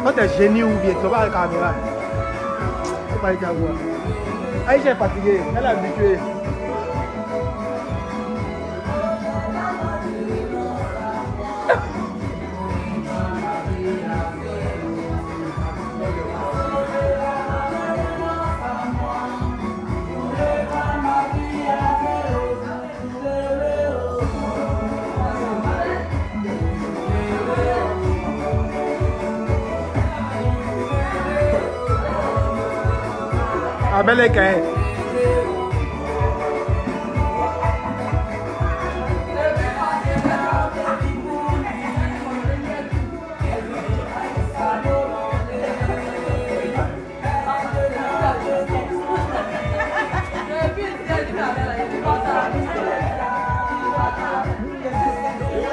Quand tu es génie ou bien, tu vas pas la caméra. Tu vas pas aller voir. Aïcha est fatiguée, elle est habituée. Ah ben les cahiers.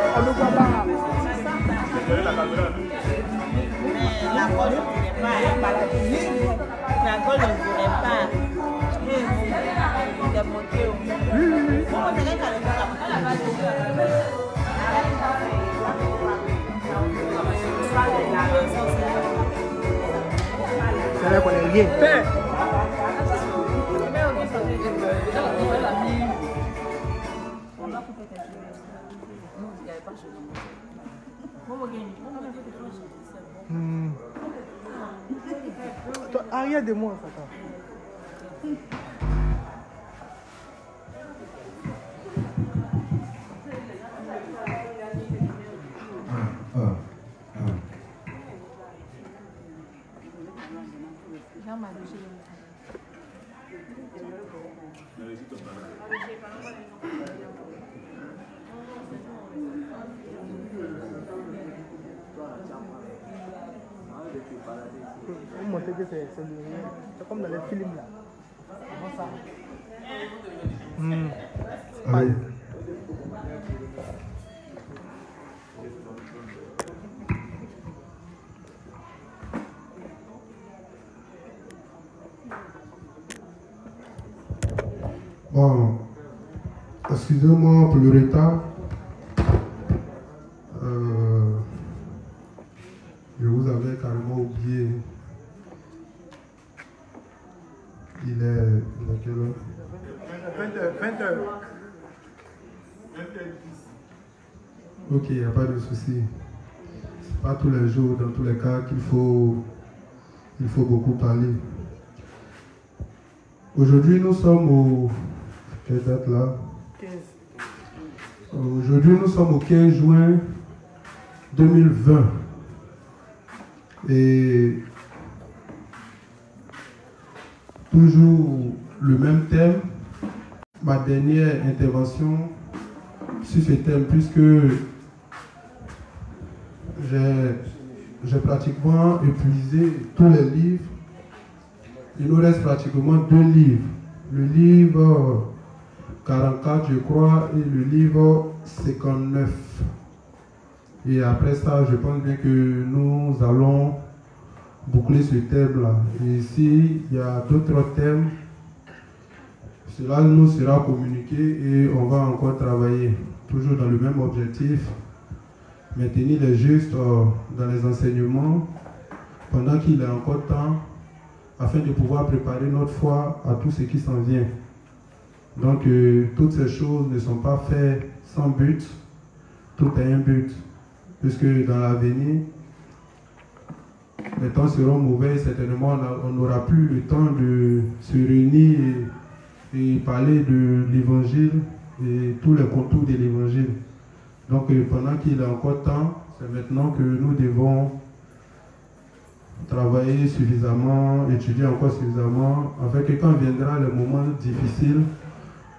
On ne voit pas. La gorge ne pourrait pas, elle va la tenir. La gorge ne pourrait pas démonter. C'est là qu'on est rien fait. Toi, arrière de moi, ça. Vous montrez que c'est comme dans les films là. Allez. Bon, excusez-moi pour le retard. Je vous avais carrément oublié. Il est quelle heure? 20h. Ok, il n'y a pas de souci. C'est pas tous les jours, dans tous les cas, qu'il faut beaucoup parler. Aujourd'hui, nous sommes au... Quelle date là? 15. Aujourd'hui, nous sommes au 15 juin 2020. Et toujours le même thème. Ma dernière intervention sur ce thème, puisque j'ai pratiquement épuisé tous les livres. Il nous reste pratiquement 2 livres. Le livre 44, je crois, et le livre 59. Et après ça, je pense bien que nous allons boucler ce thème-là. Et s'il y a d'autres thèmes, cela nous sera communiqué et on va encore travailler. Toujours dans le même objectif, maintenir les justes dans les enseignements pendant qu'il est encore temps, afin de pouvoir préparer notre foi à tout ce qui s'en vient. Donc, toutes ces choses ne sont pas faites sans but, tout a un but. Puisque dans l'avenir, les temps seront mauvais, certainement on n'aura plus le temps de se réunir et parler de l'évangile et tous les contours de l'évangile. Donc pendant qu'il est encore temps, c'est maintenant que nous devons travailler suffisamment, étudier encore suffisamment, afin que quand viendra le moment difficile,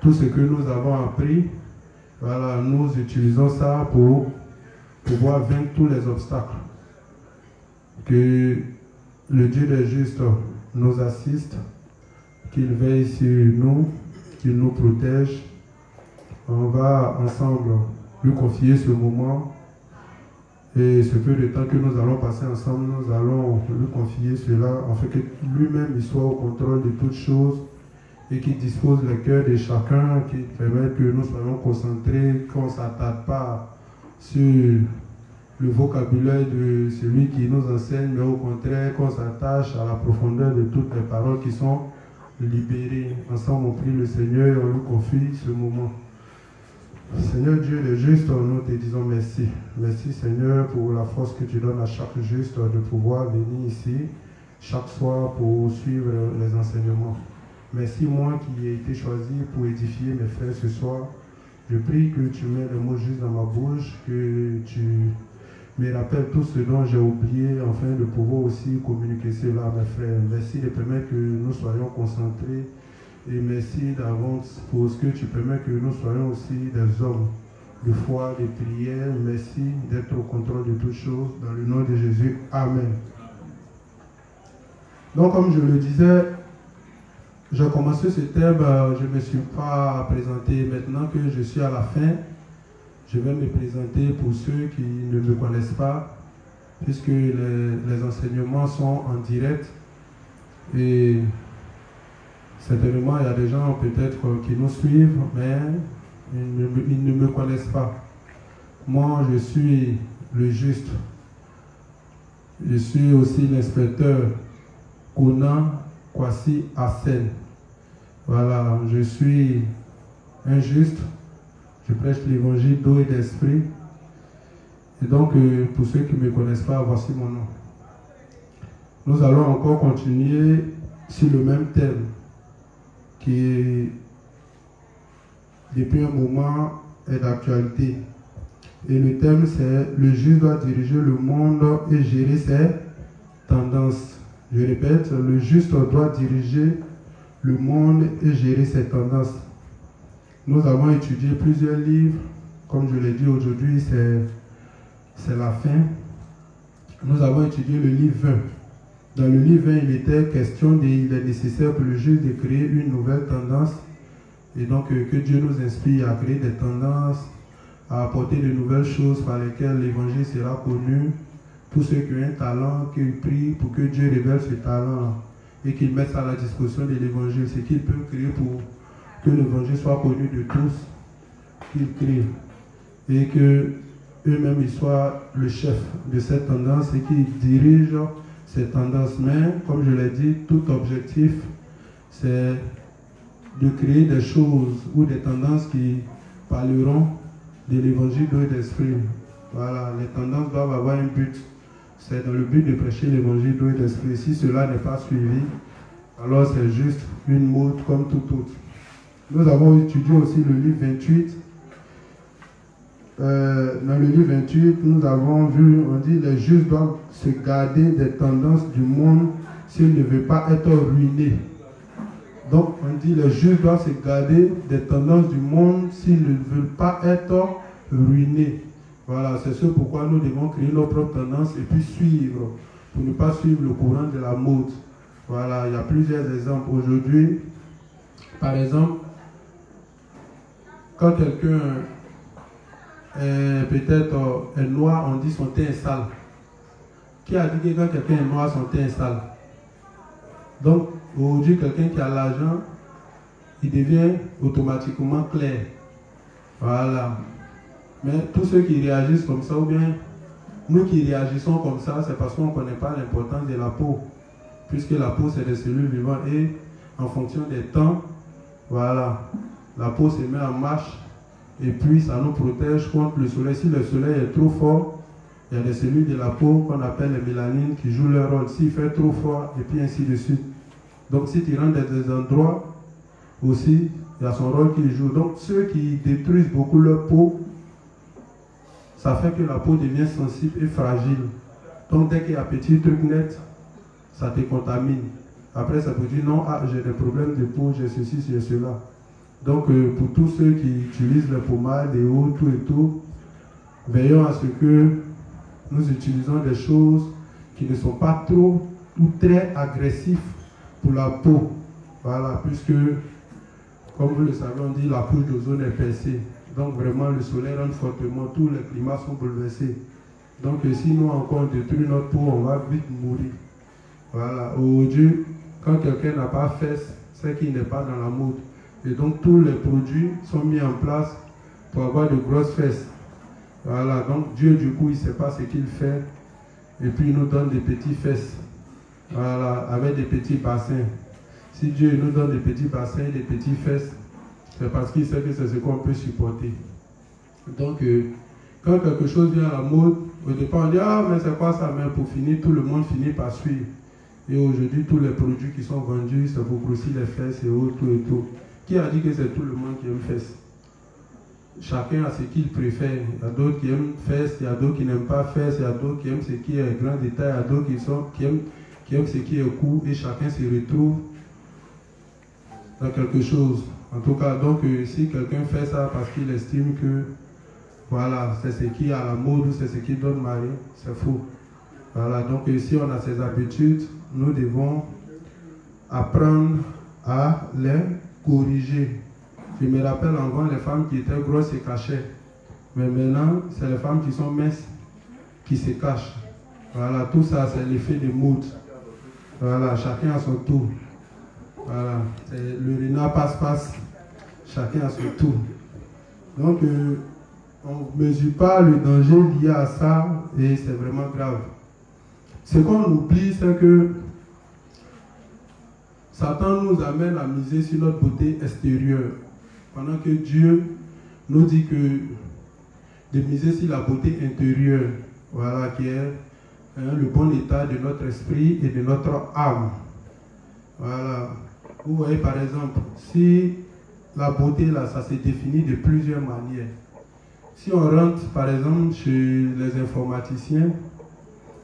tout ce que nous avons appris, voilà, nous utilisons ça pour pouvoir vaincre tous les obstacles. Que le Dieu des justes nous assiste, qu'il veille sur nous, qu'il nous protège. On va ensemble lui confier ce moment et ce peu de temps que nous allons passer ensemble, nous allons lui confier cela afin que lui-même il soit au contrôle de toutes choses et qu'il dispose le cœur de chacun, qu'il permette que nous soyons concentrés, qu'on ne s'attarde pas sur le vocabulaire de celui qui nous enseigne, mais au contraire qu'on s'attache à la profondeur de toutes les paroles qui sont libérées. Ensemble, on prie le Seigneur et on lui confie ce moment. Seigneur Dieu, le juste, nous te disons merci. Merci Seigneur pour la force que tu donnes à chaque juste de pouvoir venir ici chaque soir pour suivre les enseignements. Merci moi qui ai été choisi pour édifier mes frères ce soir. Je prie que tu mets le mot juste dans ma bouche, que tu me rappelles tout ce dont j'ai oublié, afin de pouvoir aussi communiquer cela à mes frères. Merci de permettre que nous soyons concentrés et merci d'avance pour ce que tu permets que nous soyons aussi des hommes de foi, de prière. Merci d'être au contrôle de toutes choses. Dans le nom de Jésus, Amen. Donc comme je le disais, j'ai commencé ce thème, je ne me suis pas présenté. Maintenant que je suis à la fin, je vais me présenter pour ceux qui ne me connaissent pas, puisque les enseignements sont en direct. Et certainement, il y a des gens peut-être qui nous suivent, mais ils ne me connaissent pas. Moi, je suis le juste. Je suis aussi l'inspecteur Konan Kwasi Asen. Voilà, je suis un juste. Je prêche l'évangile d'eau et d'esprit. Et donc, pour ceux qui ne me connaissent pas, voici mon nom. Nous allons encore continuer sur le même thème qui, depuis un moment, est d'actualité. Et le thème, c'est « Le juste doit diriger le monde et gérer ses tendances ». Je répète, le juste doit diriger le monde et gérer ses tendances. Nous avons étudié plusieurs livres. Comme je l'ai dit aujourd'hui, c'est la fin. Nous avons étudié le livre 20. Dans le livre 20, il était question il est nécessaire pour le juste de créer une nouvelle tendance. Et donc que Dieu nous inspire à créer des tendances, à apporter de nouvelles choses par lesquelles l'évangile sera connu. Tous ceux qui ont un talent, qu'ils prient pour que Dieu révèle ce talent et qu'ils mettent à la disposition de l'évangile. C'est qu'ils peuvent créer pour que l'évangile soit connu de tous, qu'ils créent. Et que eux-mêmes ils soient le chef de cette tendance et qu'ils dirigent cette tendance. Mais, comme je l'ai dit, tout objectif, c'est de créer des choses ou des tendances qui parleront de l'évangile d'eau et d'esprit. Voilà, les tendances doivent avoir un but. C'est dans le but de prêcher l'évangile d'eau et d'esprit. Si cela n'est pas suivi, alors c'est juste une mode comme tout autre. Nous avons étudié aussi le livre 28. Dans le livre 28, nous avons vu, on dit, les justes doivent se garder des tendances du monde s'ils ne veulent pas être ruinés. Donc, on dit, les justes doivent se garder des tendances du monde s'ils ne veulent pas être ruinés. Voilà, c'est ce pourquoi nous devons créer nos propres tendances et puis suivre, pour ne pas suivre le courant de la mode. Voilà, il y a plusieurs exemples. Aujourd'hui, par exemple, quand quelqu'un peut-être est noir, on dit son teint est sale. Qui a dit que quand quelqu'un est noir, son teint est sale? Donc, aujourd'hui, quelqu'un qui a l'argent, il devient automatiquement clair. Voilà. Mais tous ceux qui réagissent comme ça, ou bien nous qui réagissons comme ça, c'est parce qu'on ne connaît pas l'importance de la peau. Puisque la peau, c'est des cellules vivantes. Et en fonction des temps, voilà, la peau se met en marche. Et puis, ça nous protège contre le soleil. Si le soleil est trop fort, il y a des cellules de la peau qu'on appelle les mélanines qui jouent leur rôle. S'il fait trop fort, et puis ainsi de suite. Donc, si tu rentres dans des endroits aussi, il y a son rôle qu'il joue. Donc, ceux qui détruisent beaucoup leur peau, ça fait que la peau devient sensible et fragile. Donc, dès qu'il y a un petit truc net, ça te contamine. Après, ça peut dire non, ah, j'ai des problèmes de peau, j'ai ceci, j'ai cela. Donc, pour tous ceux qui utilisent les pommades et autres, tout et tout, veillons à ce que nous utilisons des choses qui ne sont pas trop ou très agressives pour la peau. Voilà, puisque, comme vous le savez, on dit la couche d'ozone est percée. Donc, vraiment, le soleil rentre fortement, tous les climats sont bouleversés. Donc, si nous encore détruisons notre peau, on va vite mourir. Voilà, aujourd'hui, quand quelqu'un n'a pas fait, c'est qu'il n'est pas dans la mode. Et donc tous les produits sont mis en place pour avoir de grosses fesses. Voilà, donc Dieu, du coup, il ne sait pas ce qu'il fait. Et puis, il nous donne des petits fesses. Voilà, avec des petits bassins. Si Dieu nous donne des petits bassins, des petits fesses, c'est parce qu'il sait que c'est ce qu'on peut supporter. Donc, quand quelque chose vient à la mode, au départ, on dit, ah, mais c'est quoi ça? Mais pour finir, tout le monde finit par suivre. Et aujourd'hui, tous les produits qui sont vendus, c'est pour grossir les fesses et autres, tout et tout. Qui a dit que c'est tout le monde qui aime fesses? Chacun a ce qu'il préfère. Il y a d'autres qui aiment fesses, il y a d'autres qui n'aiment pas fesses, il y a d'autres qui aiment ce qui est grand détail, il y a d'autres qui aiment ce qui est court, et chacun se retrouve dans quelque chose. En tout cas, donc, si quelqu'un fait ça parce qu'il estime que voilà, c'est ce qui est à la mode ou c'est ce qui donne mari, c'est faux. Voilà, donc si on a ces habitudes, nous devons apprendre à les corriger. Je me rappelle avant, les femmes qui étaient grosses se cachaient. Mais maintenant, c'est les femmes qui sont minces qui se cachent. Voilà, tout ça, c'est l'effet de mode. Voilà, chacun a son tour. Voilà, le renard passe-passe. Chacun a son tour. Donc, on ne mesure pas le danger lié à ça et c'est vraiment grave. Ce qu'on oublie, c'est que Satan nous amène à miser sur notre beauté extérieure. Pendant que Dieu nous dit que de miser sur la beauté intérieure, voilà, qui est le bon état de notre esprit et de notre âme. Voilà. Vous voyez par exemple, si la beauté là, ça se définit de plusieurs manières. Si on rentre par exemple chez les informaticiens,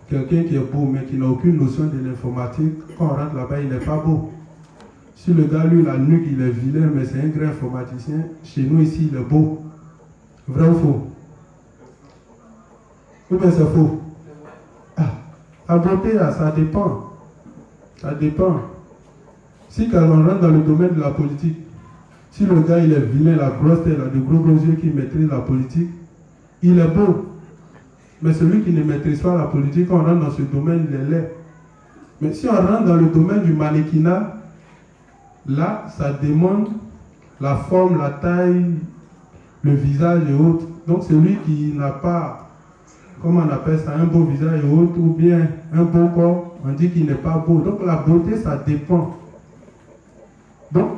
quelqu'un qui est beau mais qui n'a aucune notion de l'informatique, quand on rentre là-bas, il n'est pas beau. Si le gars, lui, la nuque, il est vilain, mais c'est un grand informaticien, chez nous ici, il est beau. Vrai ou faux? Ou bien c'est faux? Ah, la beauté, là, ça dépend. Ça dépend. Si quand on rentre dans le domaine de la politique, si le gars, il est vilain, la grosse tête, il a de gros yeux qui maîtrise la politique, il est beau. Mais celui qui ne maîtrise pas la politique, quand on rentre dans ce domaine, il est laid. Mais si on rentre dans le domaine du mannequinat, là, ça demande la forme, la taille, le visage et autres. Donc celui qui n'a pas, comment on appelle ça, un beau visage et autres, ou bien un beau corps, on dit qu'il n'est pas beau. Donc la beauté, ça dépend. Donc,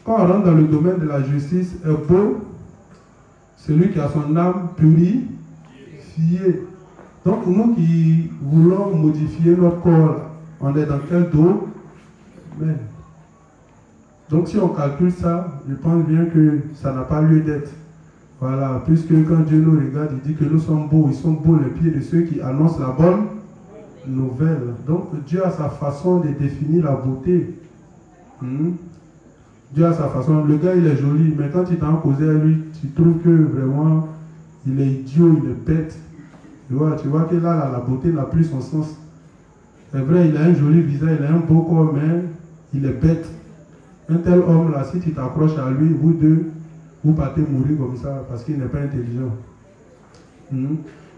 quand on rentre dans le domaine de la justice, est beau celui qui a son âme purifiée. Donc nous qui voulons modifier notre corps, on est dans quel domaine? Donc si on calcule ça, je pense bien que ça n'a pas lieu d'être. Voilà, puisque quand Dieu nous regarde, il dit que nous sommes beaux, ils sont beaux les pieds de ceux qui annoncent la bonne nouvelle. Donc Dieu a sa façon de définir la beauté. Dieu a sa façon. Le gars, il est joli, mais quand tu t'en causé à lui, tu trouves que vraiment, il est idiot, il est bête. Tu vois que là, la beauté n'a plus son sens. C'est vrai, il a un joli visage, il a un beau corps, mais il est bête. Un tel homme là, si tu t'accroches à lui, vous deux, vous partez mourir comme ça parce qu'il n'est pas intelligent.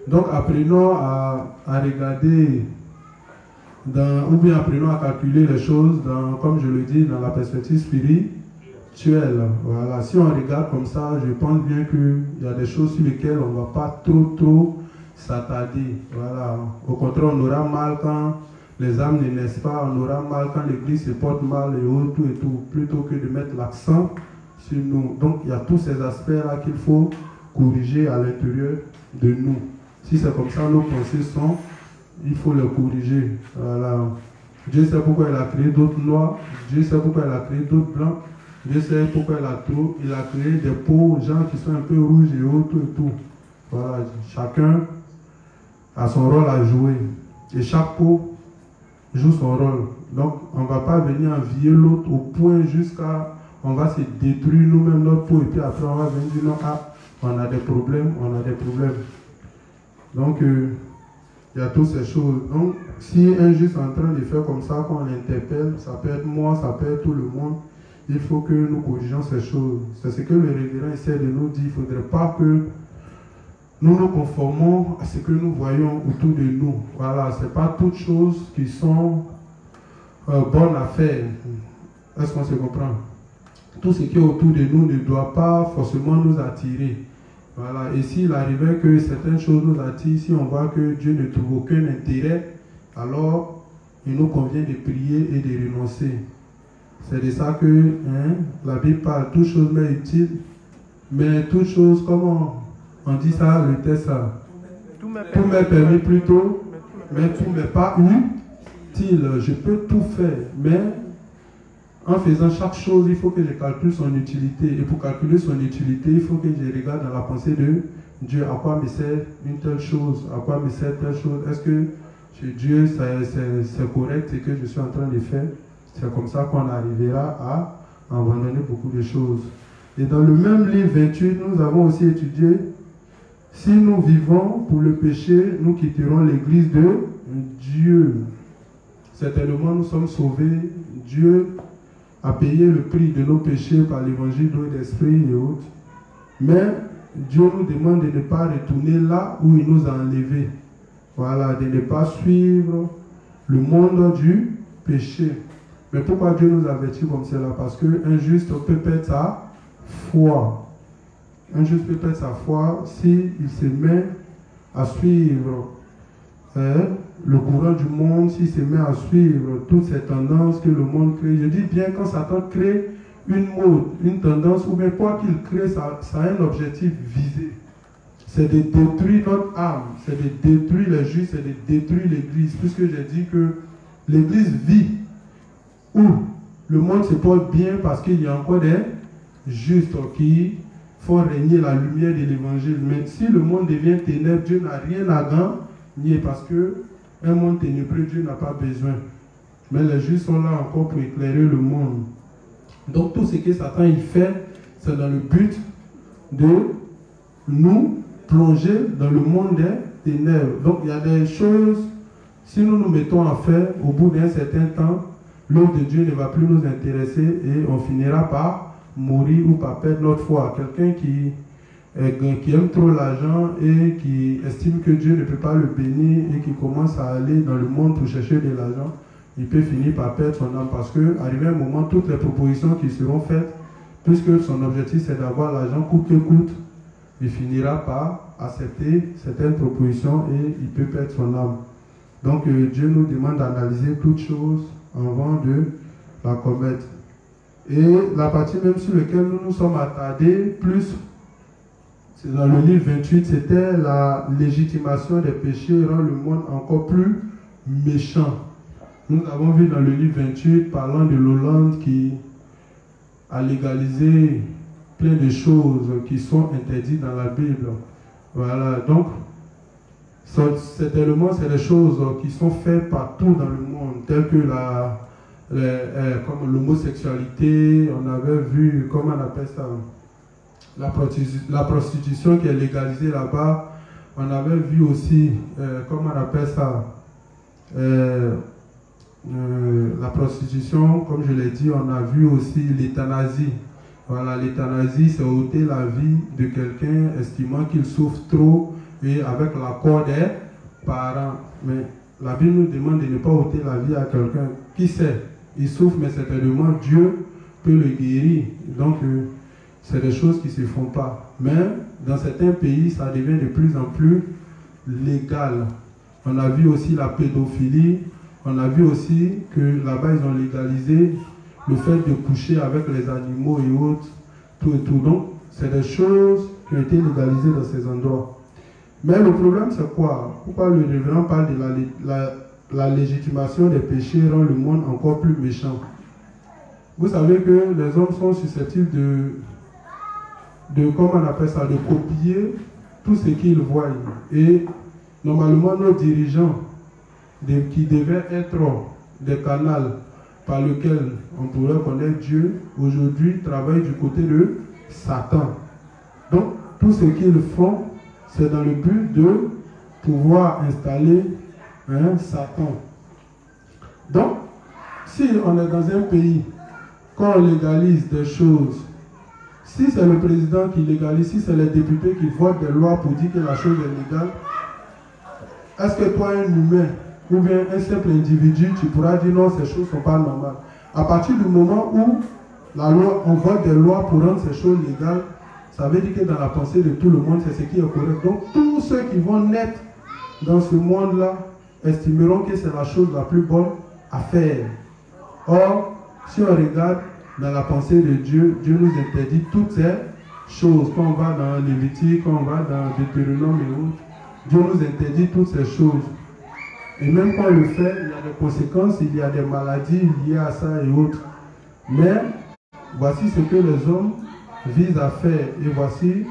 Donc apprenons à regarder, ou bien apprenons à calculer les choses, comme je le dis, dans la perspective spirituelle. Voilà. Si on regarde comme ça, je pense bien qu'il y a des choses sur lesquelles on ne va pas trop s'attarder. Voilà. Au contraire, on aura mal quand les âmes ne naissent pas, on aura mal quand l'église se porte mal et tout, plutôt que de mettre l'accent sur nous. Donc il y a tous ces aspects-là qu'il faut corriger à l'intérieur de nous. Si c'est comme ça, nos pensées sont, il faut les corriger. Voilà. Dieu sait pourquoi il a créé d'autres noirs, Dieu sait pourquoi il a créé d'autres blancs, Dieu sait pourquoi il a créé des peaux, gens qui sont un peu rouges et autres et tout. Voilà. Chacun a son rôle à jouer. Et chaque peau joue son rôle. Donc, on ne va pas venir envier l'autre au point jusqu'à... On va se détruire nous-mêmes notre peau et puis après on va venir dire non, on a des problèmes, Donc, il y a toutes ces choses. Donc, si un juste en train de faire comme ça, quand on l'interpelle, ça peut être moi, ça peut être tout le monde, il faut que nous corrigeons ces choses. C'est ce que le révérend essaie de nous dire. Il ne faudrait pas que nous nous conformons à ce que nous voyons autour de nous. Voilà, ce n'est pas toutes choses qui sont bonnes à faire. Est-ce qu'on se comprend? Tout ce qui est autour de nous ne doit pas forcément nous attirer. Voilà. Et s'il arrivait que certaines choses nous attirent, si on voit que Dieu ne trouve aucun intérêt, alors il nous convient de prier et de renoncer. C'est de ça que la Bible parle. Toute chose m'est utile, mais toute chose, comment on dit ça, le texte ça? Tout m'est permis plutôt, mais tout m'est pas utile. Je peux tout faire, mais en faisant chaque chose, il faut que je calcule son utilité. Et pour calculer son utilité, il faut que je regarde dans la pensée de Dieu. À quoi me sert une telle chose? À quoi me sert telle chose? Est-ce que chez Dieu, c'est correct ce que je suis en train de faire? C'est comme ça qu'on arrivera à abandonner beaucoup de choses. Et dans le même livre 28, nous avons aussi étudié: si nous vivons pour le péché, nous quitterons l'église de Dieu. Certainement, nous sommes sauvés. Dieu a payé le prix de nos péchés par l'évangile d'eau et d'esprit et autres. Mais Dieu nous demande de ne pas retourner là où il nous a enlevés. Voilà, de ne pas suivre le monde du péché. Mais pourquoi Dieu nous avertit comme cela? Parce qu'un juste peut perdre sa foi. Un juste peut perdre sa foi s'il se met à suivre le courant du monde, s'il se met à suivre toutes ces tendances que le monde crée. Je dis bien, quand Satan crée une mode, une tendance, ou bien quoi qu'il crée, ça a un objectif visé. C'est de détruire notre âme, c'est de détruire les justes, c'est de détruire l'Église. Puisque j'ai dit que l'Église vit où le monde se porte bien parce qu'il y a encore des justes qui font régner la lumière de l'Évangile. Mais si le monde devient ténèbres, Dieu n'a rien à gagner parce que un monde ténébreux, Dieu n'a pas besoin. Mais les justes sont là encore pour éclairer le monde. Donc tout ce que Satan il fait, c'est dans le but de nous plonger dans le monde des ténèbres. Donc il y a des choses, si nous nous mettons à faire, au bout d'un certain temps, l'œuvre de Dieu ne va plus nous intéresser et on finira par mourir ou par perdre notre foi. Quelqu'un qui aime trop l'argent et qui estime que Dieu ne peut pas le bénir et qui commence à aller dans le monde pour chercher de l'argent, il peut finir par perdre son âme parce que, arrivé un moment, toutes les propositions qui seront faites, puisque son objectif c'est d'avoir l'argent coûte que coûte, il finira par accepter certaines propositions et il peut perdre son âme. Donc Dieu nous demande d'analyser toutes choses avant de la commettre. Et la partie même sur laquelle nous nous sommes attardés plus, c'est dans le livre 28, c'était la légitimation des péchés rend le monde encore plus méchant. Nous avons vu dans le livre 28, parlant de l'Hollande qui a légalisé plein de choses qui sont interdites dans la Bible. Voilà, donc, certainement, c'est des choses qui sont faites partout dans le monde, telles que comme l'homosexualité, on avait vu, comment on appelle ça, la prostitution qui est légalisée là-bas. On avait vu aussi, comment on appelle ça, la prostitution, comme je l'ai dit, on a vu aussi l'euthanasie. Voilà, l'euthanasie, c'est ôter la vie de quelqu'un estimant qu'il souffre trop et avec l'accord des parents. Mais la Bible nous demande de ne pas ôter la vie à quelqu'un. Qui sait? Il souffre, mais certainement Dieu peut le guérir. Donc, c'est des choses qui ne se font pas. Mais dans certains pays, ça devient de plus en plus légal. On a vu aussi la pédophilie. On a vu aussi que là-bas, ils ont légalisé le fait de coucher avec les animaux et autres, tout et tout. Donc, c'est des choses qui ont été légalisées dans ces endroits. Mais le problème, c'est quoi? Pourquoi le révérend parle de la légitimation des péchés rend le monde encore plus méchant? Vous savez que les hommes sont susceptibles comment on appelle ça, de copier tout ce qu'ils voient. Et normalement, nos dirigeants, qui devaient être des canaux par lesquels on pourrait connaître Dieu, aujourd'hui travaillent du côté de Satan. Donc, tout ce qu'ils font, c'est dans le but de pouvoir installer Satan. Donc, si on est dans un pays, quand on légalise des choses, si c'est le président qui légalise, si c'est les députés qui votent des lois pour dire que la chose est légale, est-ce que toi, un humain, ou bien un simple individu, tu pourras dire non, ces choses ne sont pas normales? À partir du moment où la loi, on vote des lois pour rendre ces choses légales, ça veut dire que dans la pensée de tout le monde, c'est ce qui est correct. Donc tous ceux qui vont naître dans ce monde-là estimeront que c'est la chose la plus bonne à faire. Or, si on regarde dans la pensée de Dieu, Dieu nous interdit toutes ces choses. Quand on va dans Lévitique, quand on va dans Deutéronome et autres, Dieu nous interdit toutes ces choses. Et même quand on le fait, il y a des conséquences, il y a des maladies liées à ça et autres. Mais voici ce que les hommes visent à faire et voici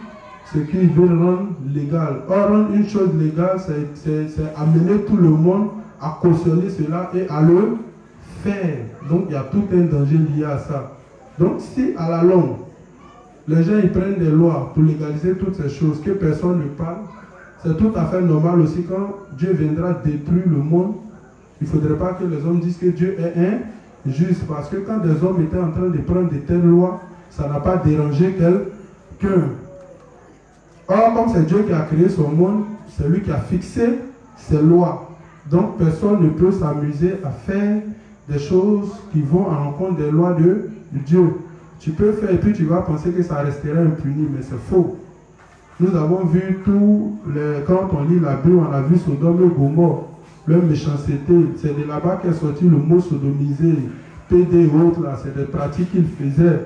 ce qu'ils veulent rendre légal. Or, rendre une chose légale, c'est amener tout le monde à cautionner cela et à le faire. Donc, il y a tout un danger lié à ça. Donc, si à la longue, les gens ils prennent des lois pour légaliser toutes ces choses, que personne ne parle, c'est tout à fait normal aussi quand Dieu viendra détruire le monde. Il ne faudrait pas que les hommes disent que Dieu est injuste. Parce que quand des hommes étaient en train de prendre de telles lois, ça n'a pas dérangé quelqu'un. Or, comme c'est Dieu qui a créé son monde, c'est lui qui a fixé ses lois. Donc, personne ne peut s'amuser à faire des choses qui vont à l'encontre des lois de Dieu. Tu peux faire et puis tu vas penser que ça resterait impuni, mais c'est faux. Nous avons vu quand on lit la Bible, on a vu Sodome et Gomorrhe, leur méchanceté. C'est de là-bas qu'est sorti le mot sodomiser, PD et autres là. C'est des pratiques qu'ils faisaient.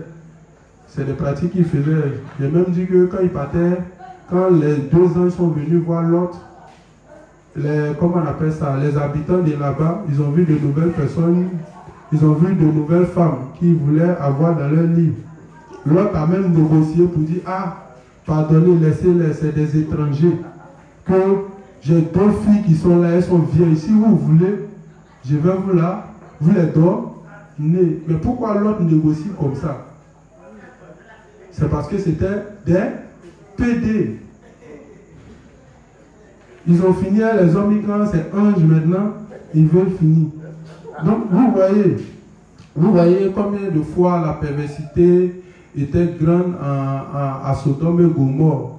C'est des pratiques qu'ils faisaient. J'ai même dit que quand ils partaient, quand les deux anges sont venus voir l'autre, comment on appelle ça, les habitants de là-bas, ils ont vu de nouvelles personnes, ils ont vu de nouvelles femmes qu'ils voulaient avoir dans leur lit. L'autre a même négocié pour dire, ah, pardonnez, laissez-les, c'est des étrangers. Que j'ai deux filles qui sont là, elles sont vieilles. Si vous voulez, je vais vous les donner. Mais pourquoi l'autre négocie comme ça? C'est parce que c'était des PD. Ils ont fini, les hommes, quand c'est ange maintenant, ils veulent finir. Donc vous voyez combien de fois la perversité était grande à Sodome et Gomorrhe.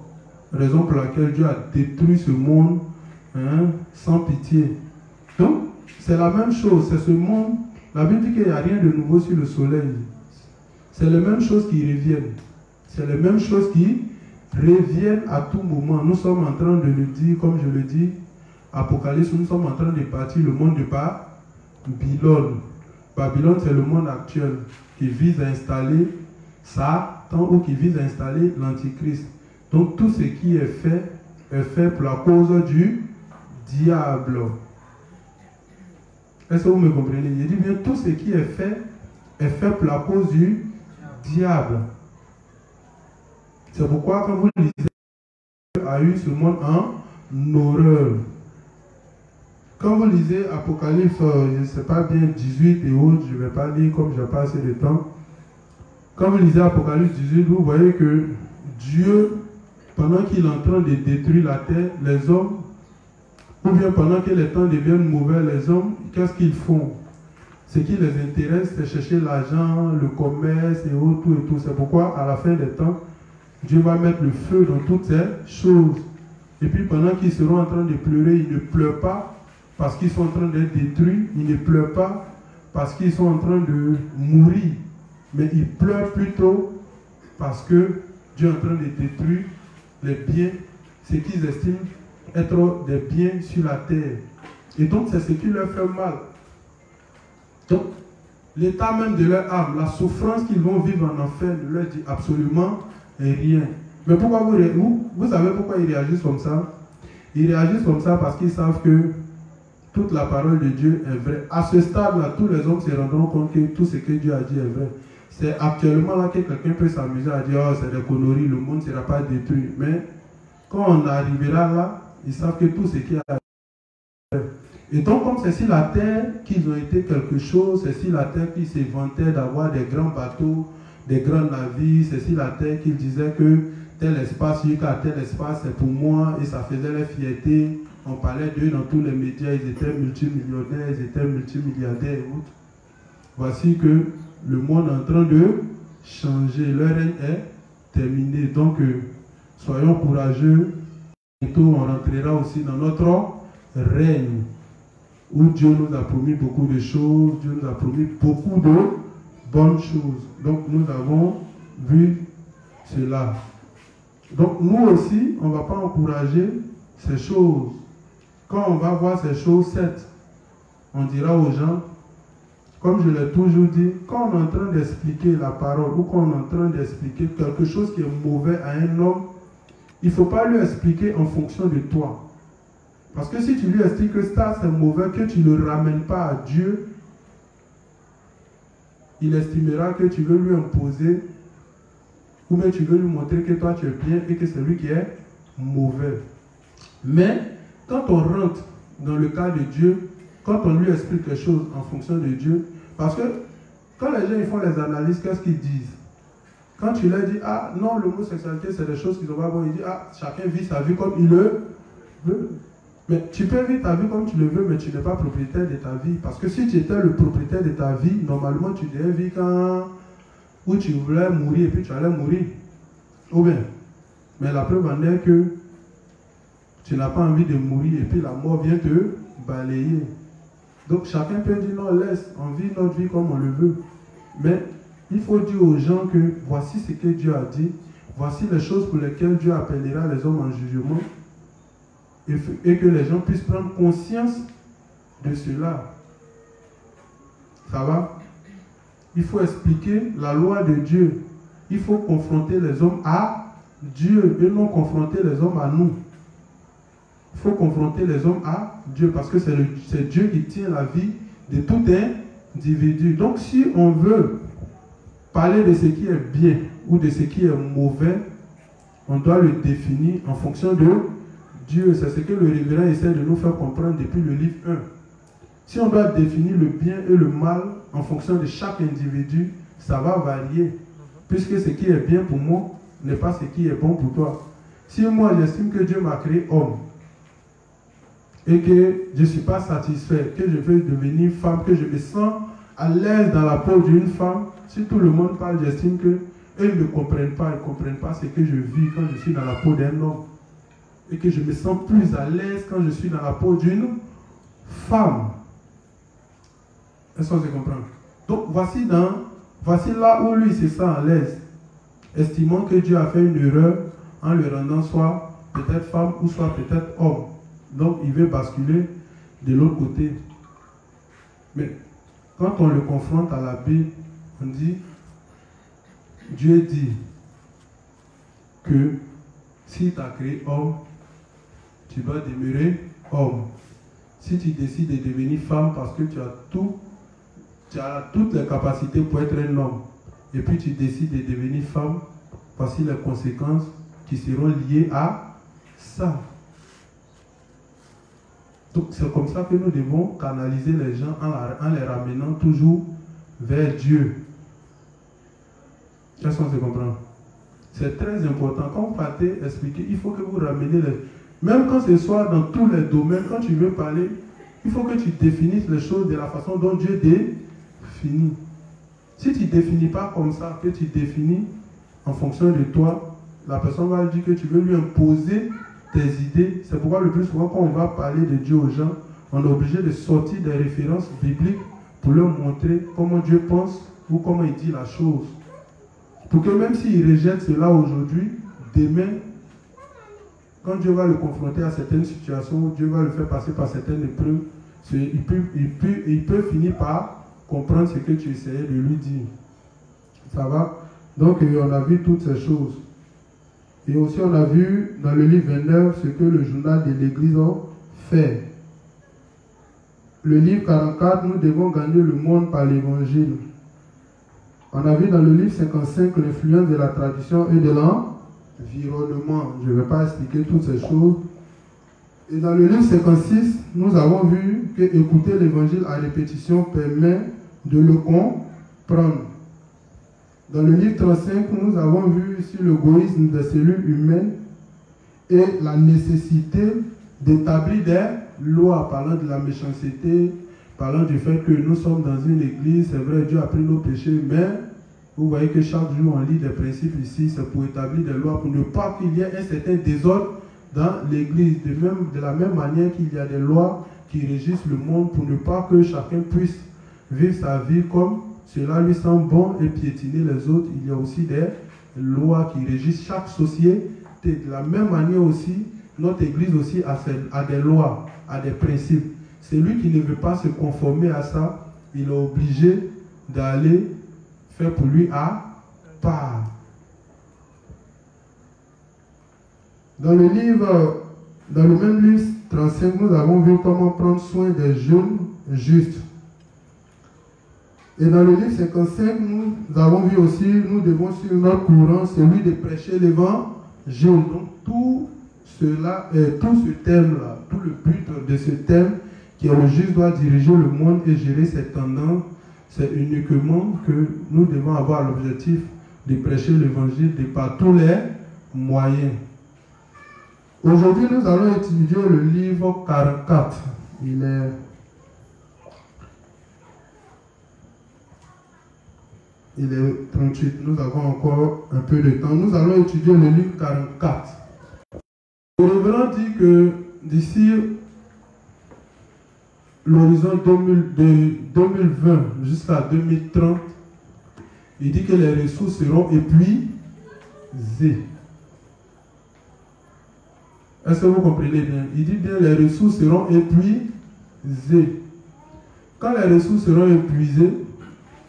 Raison pour laquelle Dieu a détruit ce monde sans pitié. Donc, c'est la même chose, c'est ce monde. La Bible dit qu'il n'y a rien de nouveau sur le soleil. C'est les mêmes choses qui reviennent. C'est les mêmes choses qui reviennent à tout moment. Nous sommes en train de le dire, comme je le dis, Apocalypse, nous sommes en train de bâtir le monde de Babylone. Babylone, c'est le monde actuel qui vise à installer Satan ou qui vise à installer l'Antichrist. Donc tout ce qui est fait pour la cause du diable. Est-ce que vous me comprenez? Il dit bien tout ce qui est fait pour la cause du diable. C'est pourquoi quand vous lisez, Dieu a eu ce monde en horreur. Quand vous lisez Apocalypse, je ne sais pas bien, 18 et autres, je ne vais pas lire comme je n'ai pas assez de temps. Quand vous lisez Apocalypse 18, vous voyez que Dieu, pendant qu'il est en train de détruire la terre, les hommes, ou bien pendant que les temps deviennent mauvais, les hommes, qu'est-ce qu'ils font? Ce qui les intéresse, c'est chercher l'argent, le commerce et autres, tout et tout. C'est pourquoi, à la fin des temps, Dieu va mettre le feu dans toutes ces choses. Et puis pendant qu'ils seront en train de pleurer, ils ne pleurent pas parce qu'ils sont en train d'être détruits. Ils ne pleurent pas parce qu'ils sont en train de mourir. Mais ils pleurent plutôt parce que Dieu est en train de détruire les biens, ce qu'ils estiment être des biens sur la terre. Et donc c'est ce qui leur fait mal. Donc l'état même de leur âme, la souffrance qu'ils vont vivre en enfer ne leur dit absolument rien. Mais pourquoi vous savez pourquoi ils réagissent comme ça? Ils réagissent comme ça parce qu'ils savent que toute la parole de Dieu est vraie. À ce stade-là, tous les hommes se rendront compte que tout ce que Dieu a dit est vrai. C'est actuellement là que quelqu'un peut s'amuser à dire oh, c'est des conneries, le monde ne sera pas détruit. Mais quand on arrivera là, ils savent que tout ce qui est vrai. Et donc, comme c'est sur la terre qu'ils ont été quelque chose, c'est sur la terre qu'ils se vantaient d'avoir des grands bateaux, des grands navires, c'est sur la terre qu'ils disaient que tel espace, jusqu'à tel espace, c'est pour moi, et ça faisait leur fierté. On parlait d'eux dans tous les médias, ils étaient multimillionnaires, ils étaient multimilliardaires et autres. Voici que le monde est en train de changer, leur règne est terminé. Donc, soyons courageux. Bientôt, on rentrera aussi dans notre règne, où Dieu nous a promis beaucoup de choses, Dieu nous a promis beaucoup de bonnes choses. Donc, nous avons vu cela. Donc nous aussi, on ne va pas encourager ces choses. Quand on va voir ces choses, certes, on dira aux gens, comme je l'ai toujours dit, quand on est en train d'expliquer la parole ou quand on est en train d'expliquer quelque chose qui est mauvais à un homme, il ne faut pas lui expliquer en fonction de toi. Parce que si tu lui expliques que ça c'est mauvais, que tu ne le ramènes pas à Dieu, il estimera que tu veux lui imposer ou bien tu veux lui montrer que toi tu es bien et que c'est lui qui est mauvais. Mais quand on rentre dans le cas de Dieu, quand on lui explique quelque chose en fonction de Dieu, parce que quand les gens ils font les analyses, qu'est-ce qu'ils disent? Quand tu leur dis, ah non, l'homosexualité c'est des choses qui sont pas bonnes, ils disent, ah chacun vit sa vie comme il le veut. Mais tu peux vivre ta vie comme tu le veux, mais tu n'es pas propriétaire de ta vie. Parce que si tu étais le propriétaire de ta vie, normalement tu devais vivre où tu voulais mourir et puis tu allais mourir. Ou bien. Mais la preuve en est que tu n'as pas envie de mourir et puis la mort vient te balayer. Donc chacun peut dire non, laisse, on vit notre vie comme on le veut. Mais il faut dire aux gens que voici ce que Dieu a dit, voici les choses pour lesquelles Dieu appellera les hommes en jugement. Et que les gens puissent prendre conscience de cela. Ça va? Il faut expliquer la loi de Dieu. Il faut confronter les hommes à Dieu et non confronter les hommes à nous. Il faut confronter les hommes à Dieu parce que c'est Dieu qui tient la vie de tout individu. Donc si on veut parler de ce qui est bien ou de ce qui est mauvais, on doit le définir en fonction de Dieu. C'est ce que le révérend essaie de nous faire comprendre depuis le livre 1. Si on doit définir le bien et le mal en fonction de chaque individu, ça va varier. Puisque ce qui est bien pour moi n'est pas ce qui est bon pour toi. Si moi j'estime que Dieu m'a créé homme et que je ne suis pas satisfait, que je veux devenir femme, que je me sens à l'aise dans la peau d'une femme, si tout le monde parle, j'estime que eux ne comprennent pas, ils ne comprennent pas ce que je vis quand je suis dans la peau d'un homme. Et que je me sens plus à l'aise quand je suis dans la peau d'une femme. Est-ce qu'on se comprend? Donc voici là où lui se sent à l'aise, estimant que Dieu a fait une erreur en le rendant soit peut-être femme ou soit peut-être homme. Donc il veut basculer de l'autre côté. Mais quand on le confronte à la Bible, on dit, Dieu dit que si tu as créé homme, tu dois demeurer homme. Si tu décides de devenir femme parce que tu as toutes les capacités pour être un homme, et puis tu décides de devenir femme, voici les conséquences qui seront liées à ça. Donc c'est comme ça que nous devons canaliser les gens en les ramenant toujours vers Dieu. Est-ce qu'on se comprend? C'est très important. Quand vous partez expliquer, il faut que vous rameniez les... Même quand ce soit dans tous les domaines, quand tu veux parler, il faut que tu définisses les choses de la façon dont Dieu définit. Si tu ne définis pas comme ça, que tu définis en fonction de toi, la personne va dire que tu veux lui imposer tes idées. C'est pourquoi le plus souvent quand on va parler de Dieu aux gens, on est obligé de sortir des références bibliques pour leur montrer comment Dieu pense ou comment il dit la chose. Pour que même s'il rejette cela aujourd'hui, demain, quand Dieu va le confronter à certaines situations, Dieu va le faire passer par certaines épreuves, il peut finir par comprendre ce que tu essayais de lui dire. Ça va? Donc on a vu toutes ces choses. Et aussi on a vu dans le livre 29 ce que le journal de l'Église a fait. Le livre 44, nous devons gagner le monde par l'Évangile. On a vu dans le livre 55 l'influence de la tradition et de l'environnement. Je ne vais pas expliquer toutes ces choses. Et dans le livre 56, nous avons vu que écouter l'évangile à répétition permet de le comprendre. Dans le livre 35, nous avons vu ici l'égoïsme des cellules humaines et la nécessité d'établir des lois, parlant de la méchanceté, parlant du fait que nous sommes dans une église. C'est vrai, Dieu a pris nos péchés, mais vous voyez que chaque jour on lit des principes ici, c'est pour établir des lois, pour ne pas qu'il y ait un certain désordre dans l'église. De la même manière qu'il y a des lois qui régissent le monde, pour ne pas que chacun puisse vivre sa vie comme cela lui semble bon et piétiner les autres. Il y a aussi des lois qui régissent chaque société. De la même manière aussi, notre Église aussi a des lois, a des principes. Celui qui ne veut pas se conformer à ça, il est obligé d'aller faire pour lui à part. Dans le même livre 35, nous avons vu comment prendre soin des jeunes justes. Et dans le livre 55, nous avons vu aussi, nous devons suivre notre courant, celui de prêcher l'évangile. Donc tout ce thème-là, tout le but de ce thème, qui est le juste doit diriger le monde et gérer ses tendances, c'est uniquement que nous devons avoir l'objectif de prêcher l'évangile par tous les moyens. Aujourd'hui, nous allons étudier le livre 44. Il est Il est 38. Nous avons encore un peu de temps. Nous allons étudier le livre 44. Le révérend dit que d'ici l'horizon 2020 jusqu'à 2030, il dit que les ressources seront épuisées. Est-ce que vous comprenez bien? Il dit bien les ressources seront épuisées. Quand les ressources seront épuisées,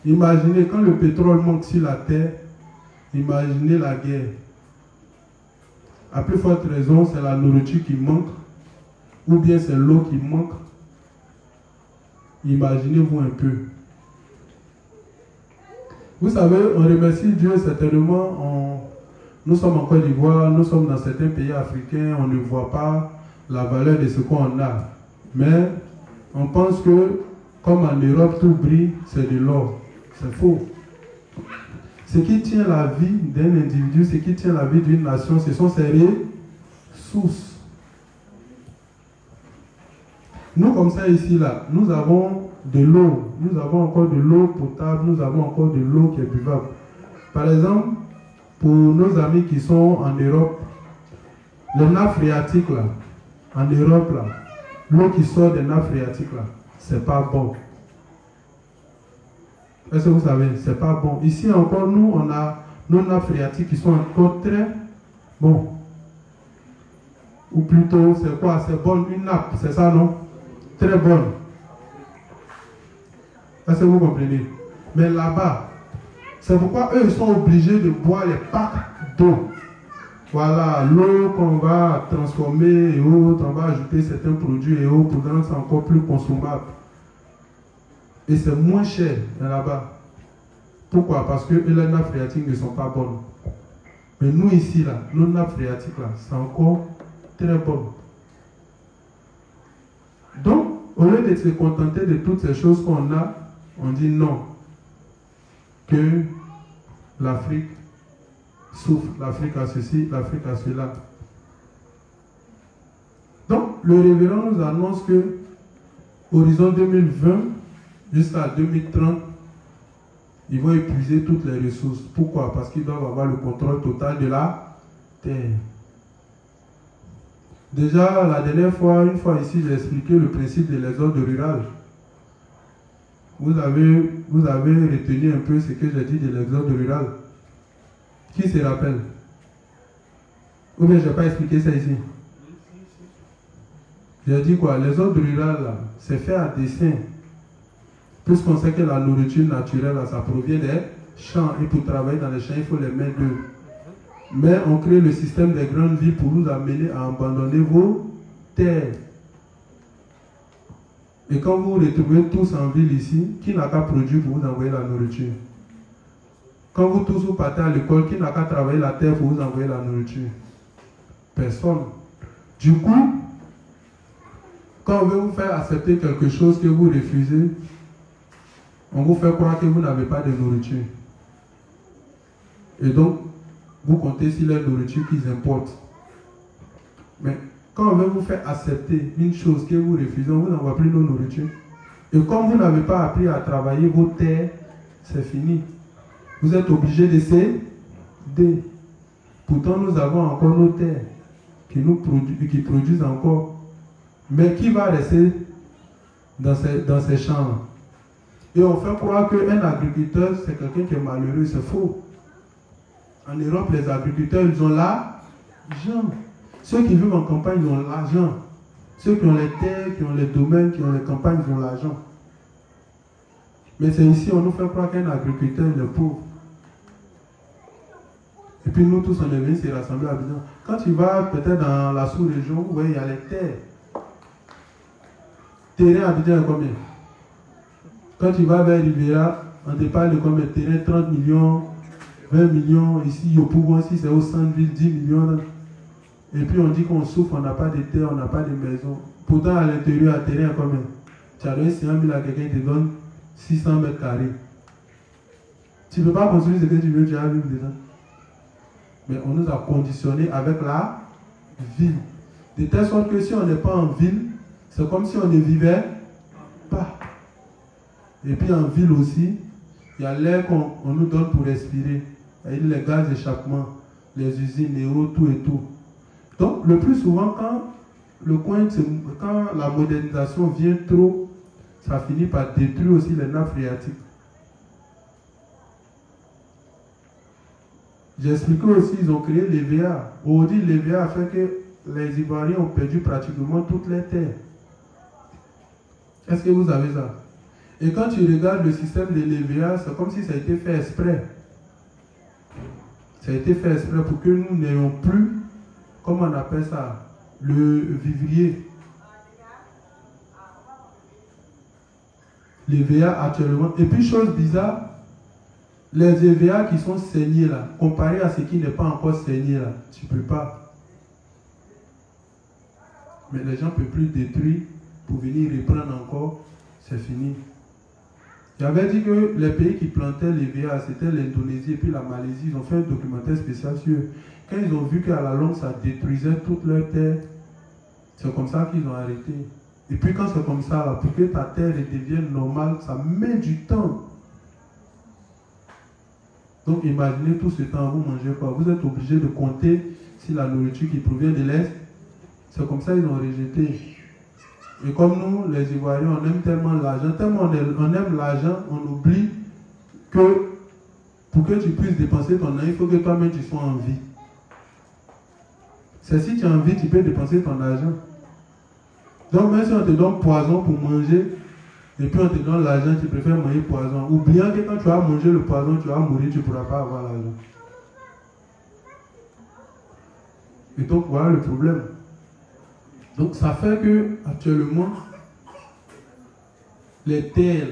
imaginez quand le pétrole manque sur la terre, imaginez la guerre. À plus forte raison, c'est la nourriture qui manque, ou bien c'est l'eau qui manque. Imaginez-vous un peu. Vous savez, on remercie Dieu certainement. Nous sommes en Côte d'Ivoire, nous sommes dans certains pays africains, on ne voit pas la valeur de ce qu'on a. Mais on pense que, comme en Europe, tout brille, c'est de l'or. C'est faux. Ce qui tient la vie d'un individu, ce qui tient la vie d'une nation, ce sont ses ressources. Nous, comme ça, ici, là, nous avons de l'eau. Nous avons encore de l'eau potable, nous avons encore de l'eau qui est buvable. Par exemple, pour nos amis qui sont en Europe, les nappes phréatiques, là, en Europe, là, l'eau qui sort des nappes phréatiques, là, c'est pas bon. Est-ce que vous savez, c'est pas bon. Ici encore, nous, on a nos nappes phréatiques qui sont encore très bon. Ou plutôt, c'est quoi? C'est bonne, une nappe, c'est ça, non? Très bonne. Est-ce que vous comprenez? Mais là-bas, c'est pourquoi eux, ils sont obligés de boire les packs d'eau. Voilà, l'eau qu'on va transformer et autres, on va ajouter certains produits et autres pour rendre ça encore plus consommable. Et c'est moins cher là-bas. Pourquoi? Parce que les nappes phréatiques ne sont pas bonnes. Mais nous ici, là, nos nappes phréatiques, là, c'est encore très bon. Donc, au lieu de se contenter de toutes ces choses qu'on a, on dit non. Que l'Afrique souffre, l'Afrique a ceci, l'Afrique a cela. Donc, le révérend nous annonce que horizon 2020 jusqu'à 2030, ils vont épuiser toutes les ressources. Pourquoi? Parce qu'ils doivent avoir le contrôle total de la terre. Déjà, la dernière fois, une fois ici, j'ai expliqué le principe de l'exode rural. Vous avez retenu un peu ce que j'ai dit de l'exode rural. Qui se rappelle? Ou bien je n'ai pas expliqué ça ici? J'ai dit quoi? L'exode rural, là, c'est fait à dessein. Puisqu'on sait que la nourriture naturelle, là, ça provient des champs. Et pour travailler dans les champs, il faut les mains d'eux. Mais on crée le système des grandes villes pour vous amener à abandonner vos terres. Et quand vous vous retrouvez tous en ville ici, qui n'a qu'à produire pour vous envoyer la nourriture? Quand vous tous vous partez à l'école, qui n'a qu'à travailler la terre pour vous envoyer la nourriture? Personne. Du coup, quand on veut vous faire accepter quelque chose que vous refusez, on vous fait croire que vous n'avez pas de nourriture. Et donc, vous comptez sur la nourriture qu'ils importent. Mais quand on veut vous faire accepter une chose que vous refusez, on vous n'envoie plus nos nourritures. Et comme vous n'avez pas appris à travailler vos terres, c'est fini. Vous êtes obligé de céder. Pourtant, nous avons encore nos terres qui produisent encore. Mais qui va rester dans ces champs-là? Et on fait croire qu'un agriculteur, c'est quelqu'un qui est malheureux. C'est faux. En Europe, les agriculteurs, ils ont la gens. Ceux qui vivent en campagne, ils ont l'argent. Ceux qui ont les terres, qui ont les domaines, qui ont les campagnes, ils ont l'argent. Mais c'est ici, on nous fait croire qu'un agriculteur, il est pauvre. Et puis nous tous, on est venus se rassembler à Abidjan. Quand tu vas peut-être dans la sous-région, ouais, il y a les terres. Terrain à Abidjan est combien? Quand tu vas vers Rivera, on te parle de combien? Terrain 30 millions, 20 millions. Ici, au pouvoir, si c'est au centre-ville, 10 millions. Et puis on dit qu'on souffre, on n'a pas de terre, on n'a pas de maison. Pourtant, à l'intérieur, à terrain à combien? Tu as donné 100 000 à quelqu'un qui te donne 600 mètres carrés. Tu ne peux pas construire ce que tu veux, tu as vivre dedans. Mais on nous a conditionnés avec la ville. De telle sorte que si on n'est pas en ville, c'est comme si on ne vivait pas. Et puis en ville aussi, il y a l'air qu'on nous donne pour respirer. Il y a les gaz d'échappement, les usines, les eaux, tout et tout. Donc le plus souvent, quand la modernisation vient trop, ça finit par détruire aussi les nappes phréatiques. J'ai expliqué aussi, ils ont créé l'EVA. Aujourd'hui, l'EVA a fait que les Ivoiriens ont perdu pratiquement toutes les terres. Est-ce que vous avez ça? Et quand tu regardes le système de l'EVA, c'est comme si ça a été fait exprès. Ça a été fait exprès pour que nous n'ayons plus, comment on appelle ça, le vivrier. L'EVA actuellement. Et puis, chose bizarre, les EVA qui sont saignés là, comparé à ce qui n'est pas encore saigné là, tu ne peux pas. Mais les gens ne peuvent plus détruire pour venir reprendre encore, c'est fini. J'avais dit que les pays qui plantaient l'EVA, c'était l'Indonésie et puis la Malaisie. Ils ont fait un documentaire spécial sur eux. Quand ils ont vu qu'à la longue, ça détruisait toute leur terre, c'est comme ça qu'ils ont arrêté. Et puis quand c'est comme ça, là, pour que ta terre devienne normale, ça met du temps. Donc imaginez tout ce temps, vous mangez quoi? Vous êtes obligé de compter si la nourriture qui provient de l'Est. C'est comme ça qu'ils ont rejeté. Et comme nous, les Ivoiriens, on aime tellement l'argent, tellement on aime l'argent, on oublie que pour que tu puisses dépenser ton argent, il faut que toi-même tu sois en vie. C'est si tu as envie, tu peux dépenser ton argent. Donc même si on te donne poison pour manger, et puis on te donne l'argent, tu préfères manger poison. Oubliant que quand tu vas manger le poison, tu vas mourir, tu ne pourras pas avoir l'argent. Et donc voilà le problème. Donc ça fait que actuellement, les terres,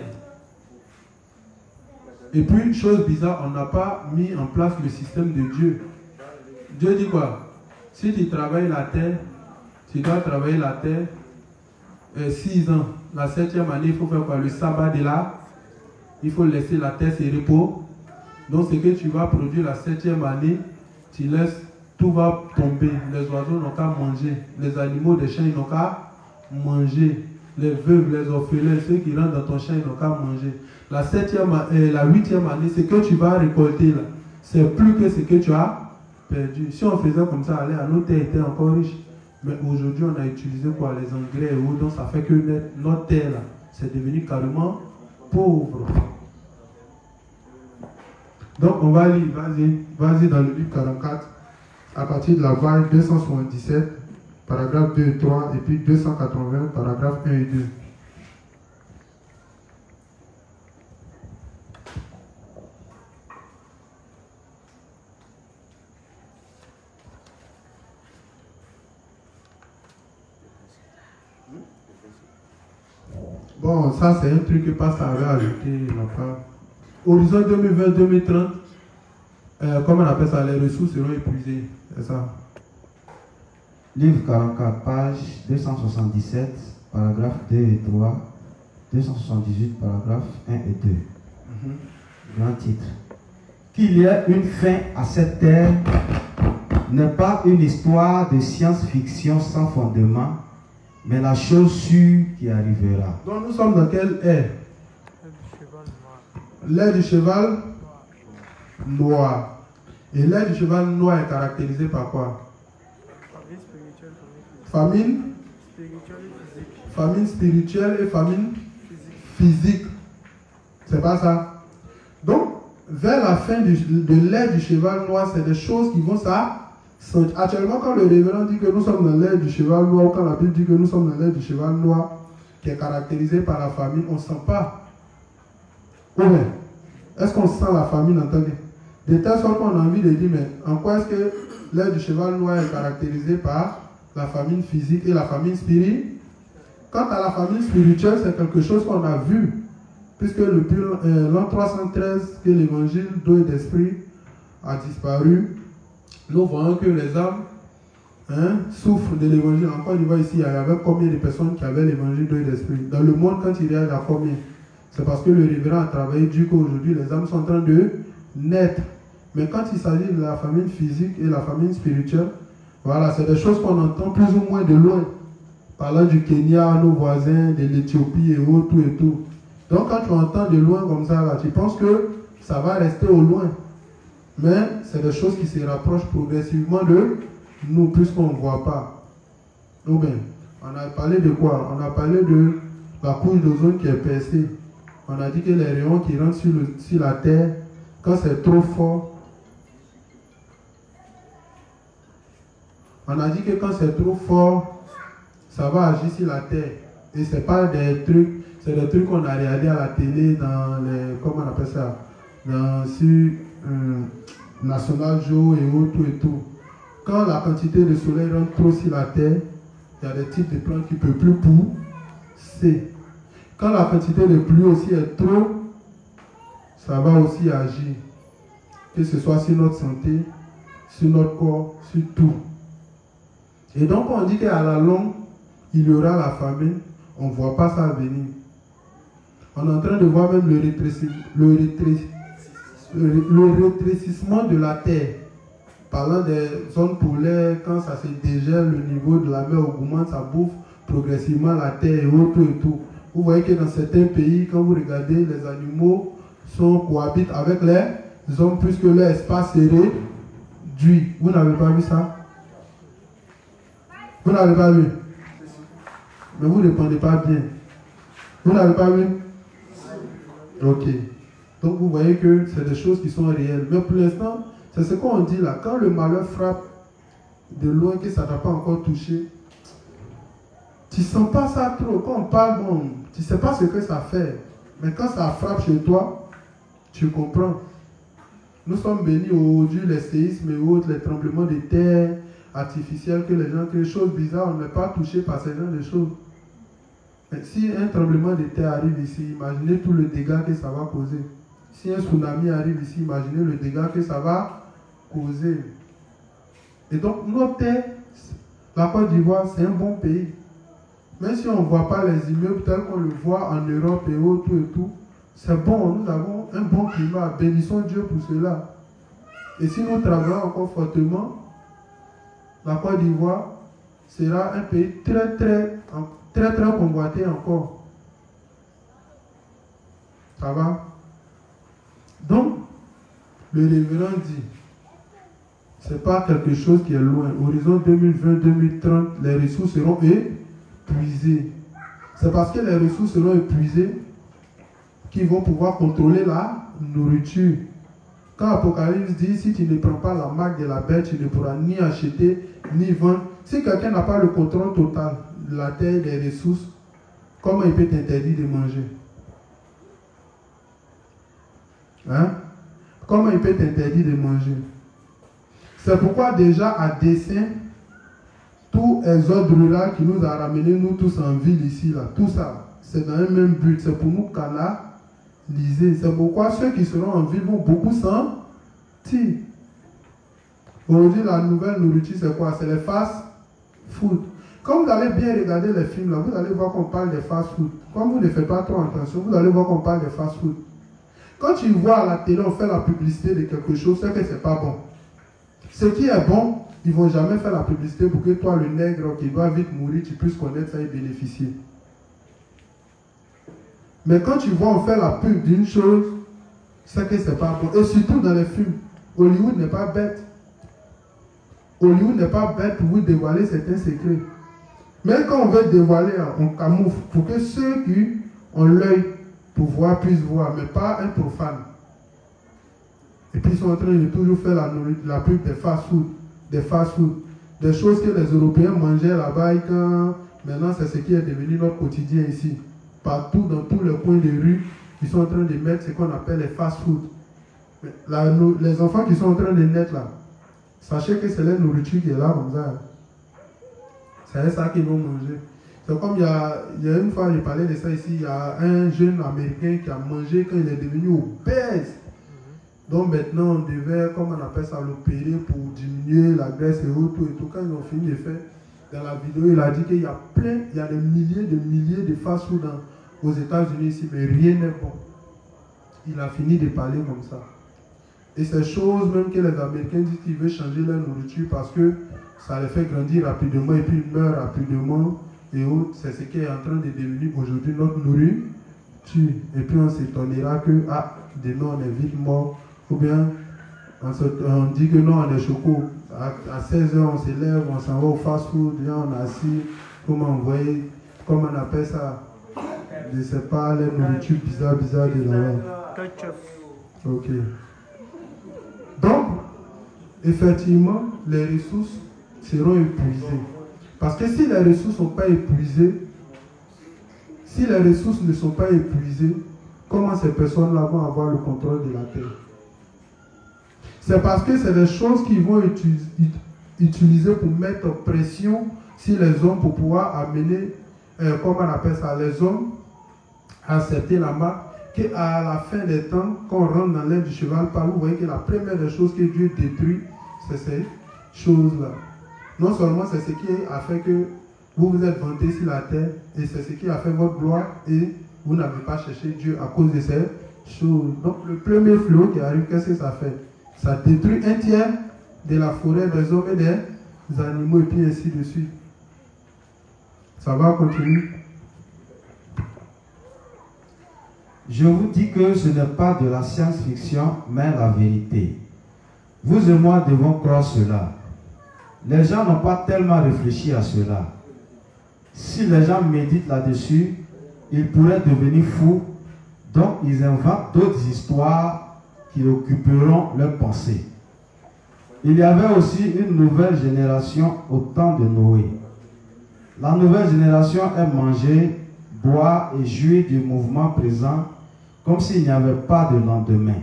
et puis chose bizarre, on n'a pas mis en place le système de Dieu. Dieu dit quoi? Si tu travailles la terre, tu dois travailler la terre 6 ans. La 7e année, il faut faire quoi? Le sabbat de là, il faut laisser la terre se reposer. Donc ce que tu vas produire la 7e année, tu laisses, tout va tomber. Les oiseaux n'ont qu'à manger. Les animaux des champs, ils n'ont qu'à manger. Les veuves, les orphelins, ceux qui rentrent dans ton champ, ils n'ont qu'à manger. La 8e année, ce que tu vas récolter là, c'est plus que ce que tu as perdu. Si on faisait comme ça, nos terres étaient encore riches. Mais aujourd'hui, on a utilisé quoi? Les engrais et autres. Donc ça fait que notre terre là, c'est devenu carrément pauvre. Donc on va lire, vas-y dans le livre 44. À partir de la page 277, paragraphe 2 et 3, et puis 280, paragraphe 1 et 2. Bon, ça c'est un truc que Pasteur avait ajouté. Horizon 2020-2030, comment on appelle ça? Les ressources seront épuisées. C'est ça. Livre 44, page 277, paragraphe 2 et 3, 278, paragraphe 1 et 2. Grand titre. Qu'il y ait une fin à cette terre n'est pas une histoire de science-fiction sans fondement, mais la chose sûre qui arrivera. Donc nous sommes dans quelle ère? L'ère du cheval noir. Et l'ère du cheval noir est caractérisée par quoi? Famine spirituelle et famine physique. C'est pas ça? Donc, vers la fin de l'ère du cheval noir, c'est des choses qui vont Actuellement, quand le révérend dit que nous sommes dans l'ère du cheval noir, ou quand la Bible dit que nous sommes dans l'ère du cheval noir, qui est caractérisé par la famine, on ne sent pas. Ouais. Est-ce qu'on sent la famine en tant que... De telle sorte qu'on a envie de dire, mais en quoi est-ce que l'ère du cheval noir est caractérisée par la famine physique et la famine spirituelle? Quant à la famine spirituelle, c'est quelque chose qu'on a vu, puisque l'an 313, que l'évangile d'eau et d'esprit a disparu, nous voyons que les âmes souffrent de l'évangile. En Côte d'Ivoire, ici, il y avait combien de personnes qui avaient l'évangile d'eau et d'esprit? Dans le monde, quand il y a combien? C'est parce que le révérend a travaillé dur qu'aujourd'hui, les âmes sont en train de naître. Mais quand il s'agit de la famine physique et la famine spirituelle, voilà, c'est des choses qu'on entend plus ou moins de loin. Parlant du Kenya, nos voisins, de l'Éthiopie et autres, tout et tout. Donc quand tu entends de loin comme ça, là, tu penses que ça va rester au loin. Mais c'est des choses qui se rapprochent progressivement de nous, puisqu'on ne voit pas. Donc bien, on a parlé de quoi? On a parlé de la couche d'ozone qui est percée. On a dit que les rayons qui rentrent sur la Terre, quand c'est trop fort, on a dit que quand c'est trop fort, ça va agir sur la Terre. Et ce n'est pas des trucs, c'est des trucs qu'on a regardés à la télé, dans les, comment on appelle ça, sur National Geo et autres et tout. Quand la quantité de soleil rentre trop sur la Terre, il y a des types de plantes qui ne peuvent plus pousser. Quand la quantité de pluie aussi est trop, ça va aussi agir. Que ce soit sur notre santé, sur notre corps, sur tout. Et donc on dit qu'à la longue, il y aura la famine. On ne voit pas ça venir. On est en train de voir même le rétrécissement de la terre. Parlant des zones polaires, quand ça se dégèle, le niveau de la mer augmente, ça bouffe progressivement la terre et autres et tout. Vous voyez que dans certains pays, quand vous regardez, les animaux cohabitent avec les hommes puisque leur espace est réduit. Vous n'avez pas vu ça? Vous n'avez pas vu? Mais vous ne répondez pas bien. Vous n'avez pas vu? Ok. Donc vous voyez que c'est des choses qui sont réelles. Mais pour l'instant, c'est ce qu'on dit là. Quand le malheur frappe de loin, que ça ne t'a pas encore touché, tu ne sens pas ça trop. Quand on parle, bon, tu ne sais pas ce que ça fait. Mais quand ça frappe chez toi, tu comprends. Nous sommes bénis aujourd'hui, les séismes et autres, les tremblements de terre artificiels que les gens créent, des choses bizarres, on n'est pas touché par ces genre de choses. Mais si un tremblement de terre arrive ici, imaginez tout le dégât que ça va causer. Si un tsunami arrive ici, imaginez le dégât que ça va causer. Et donc, notre terre, la Côte d'Ivoire, c'est un bon pays. Même si on ne voit pas les immeubles tels qu'on le voit en Europe et autres et tout, c'est bon, nous avons un bon climat. Bénissons Dieu pour cela. Et si nous travaillons encore fortement, la Côte d'Ivoire sera un pays très convoité encore. Ça va? Donc, le révérend dit, ce n'est pas quelque chose qui est loin. Horizon 2020-2030, les ressources seront épuisées. C'est parce que les ressources seront épuisées qu'ils vont pouvoir contrôler la nourriture. Quand Apocalypse dit, si tu ne prends pas la marque de la bête, tu ne pourras ni acheter, ni vendre. Si quelqu'un n'a pas le contrôle total de la terre, des ressources, comment il peut t'interdire de manger? Hein? Comment il peut t'interdire de manger? C'est pourquoi déjà à dessein, tout exode rural qui nous a ramenés, nous tous en ville ici, là, tout ça, c'est dans un même but, c'est pour nous canaliser. C'est pourquoi ceux qui seront en ville vont beaucoup sentir. Aujourd'hui, la nouvelle nourriture, c'est quoi? C'est les fast-food. Quand vous allez bien regarder les films, là, vous allez voir qu'on parle des fast-food. Comme vous ne faites pas trop attention, vous allez voir qu'on parle des fast-food. Quand tu vois à la télé, on fait la publicité de quelque chose, c'est que ce n'est pas bon. Ce qui est bon, ils ne vont jamais faire la publicité pour que toi, le nègre qui doit vite mourir, tu puisses connaître ça et bénéficier. Mais quand tu vois on fait la pub d'une chose, c'est que ce n'est pas bon. Et surtout dans les films, Hollywood n'est pas bête. Hollywood n'est pas bête pour vous dévoiler certains secrets. Mais quand on veut dévoiler, on camoufle pour que ceux qui ont l'œil pour voir puissent voir, mais pas un profane. Et puis ils sont en train de toujours faire la pub des fast-food. des fast-food, des choses que les Européens mangeaient là-bas et quand maintenant c'est ce qui est devenu notre quotidien ici. Partout, dans tous les coins de rue, ils sont en train de mettre ce qu'on appelle les fast-food. Les enfants qui sont en train de naître là, sachez que c'est la nourriture qui est là comme ça. C'est ça qu'ils vont manger. C'est comme il y a une fois, j'ai parlé de ça ici, il y a un jeune américain qui a mangé quand il est devenu obèse. Donc maintenant, on devait, comme on appelle ça, l'opérer pour diminuer la graisse et autres et tout. Quand ils ont fini de faire, dans la vidéo, il a dit qu'il y a plein, il y a des milliers de fast-food aux États-Unis ici, mais rien n'est bon. Il a fini de parler comme ça. Et ces choses même que les Américains disent qu'ils veulent changer leur nourriture parce que ça les fait grandir rapidement et puis ils meurent rapidement et autres, c'est ce qui est en train de devenir aujourd'hui notre nourriture. Et puis on s'étonnera que, demain on est vite mort. Ou bien on dit que non, on est choco. À 16h on se lève, on s'en va au fast-food, on est assis, comment on appelle ça, je ne sais pas, les nourritures bizarres de là-bas. Ok. Donc, effectivement, les ressources seront épuisées. Parce que si les ressources ne sont pas épuisées, comment ces personnes-là vont avoir le contrôle de la terre? C'est parce que c'est des choses qu'ils vont utiliser pour mettre pression sur les hommes pour pouvoir amener, comment on appelle ça, les hommes à accepter la marque, qu'à la fin des temps, quand on rentre dans l'aile du cheval, vous voyez que la première des choses que Dieu détruit, c'est ces choses-là. Non seulement c'est ce qui a fait que vous vous êtes vanté sur la terre, et c'est ce qui a fait votre gloire, et vous n'avez pas cherché Dieu à cause de ces choses. Donc le premier flot qui arrive, qu'est-ce que ça fait? Ça détruit un tiers de la forêt des hommes et des animaux, et puis ainsi de suite. Ça va continuer. Je vous dis que ce n'est pas de la science-fiction, mais la vérité. Vous et moi devons croire cela. Les gens n'ont pas tellement réfléchi à cela. Si les gens méditent là-dessus, ils pourraient devenir fous, donc ils inventent d'autres histoires qui occuperont leurs pensées. Il y avait aussi une nouvelle génération au temps de Noé. La nouvelle génération aime manger, boire et jouir du mouvement présent comme s'il n'y avait pas de lendemain.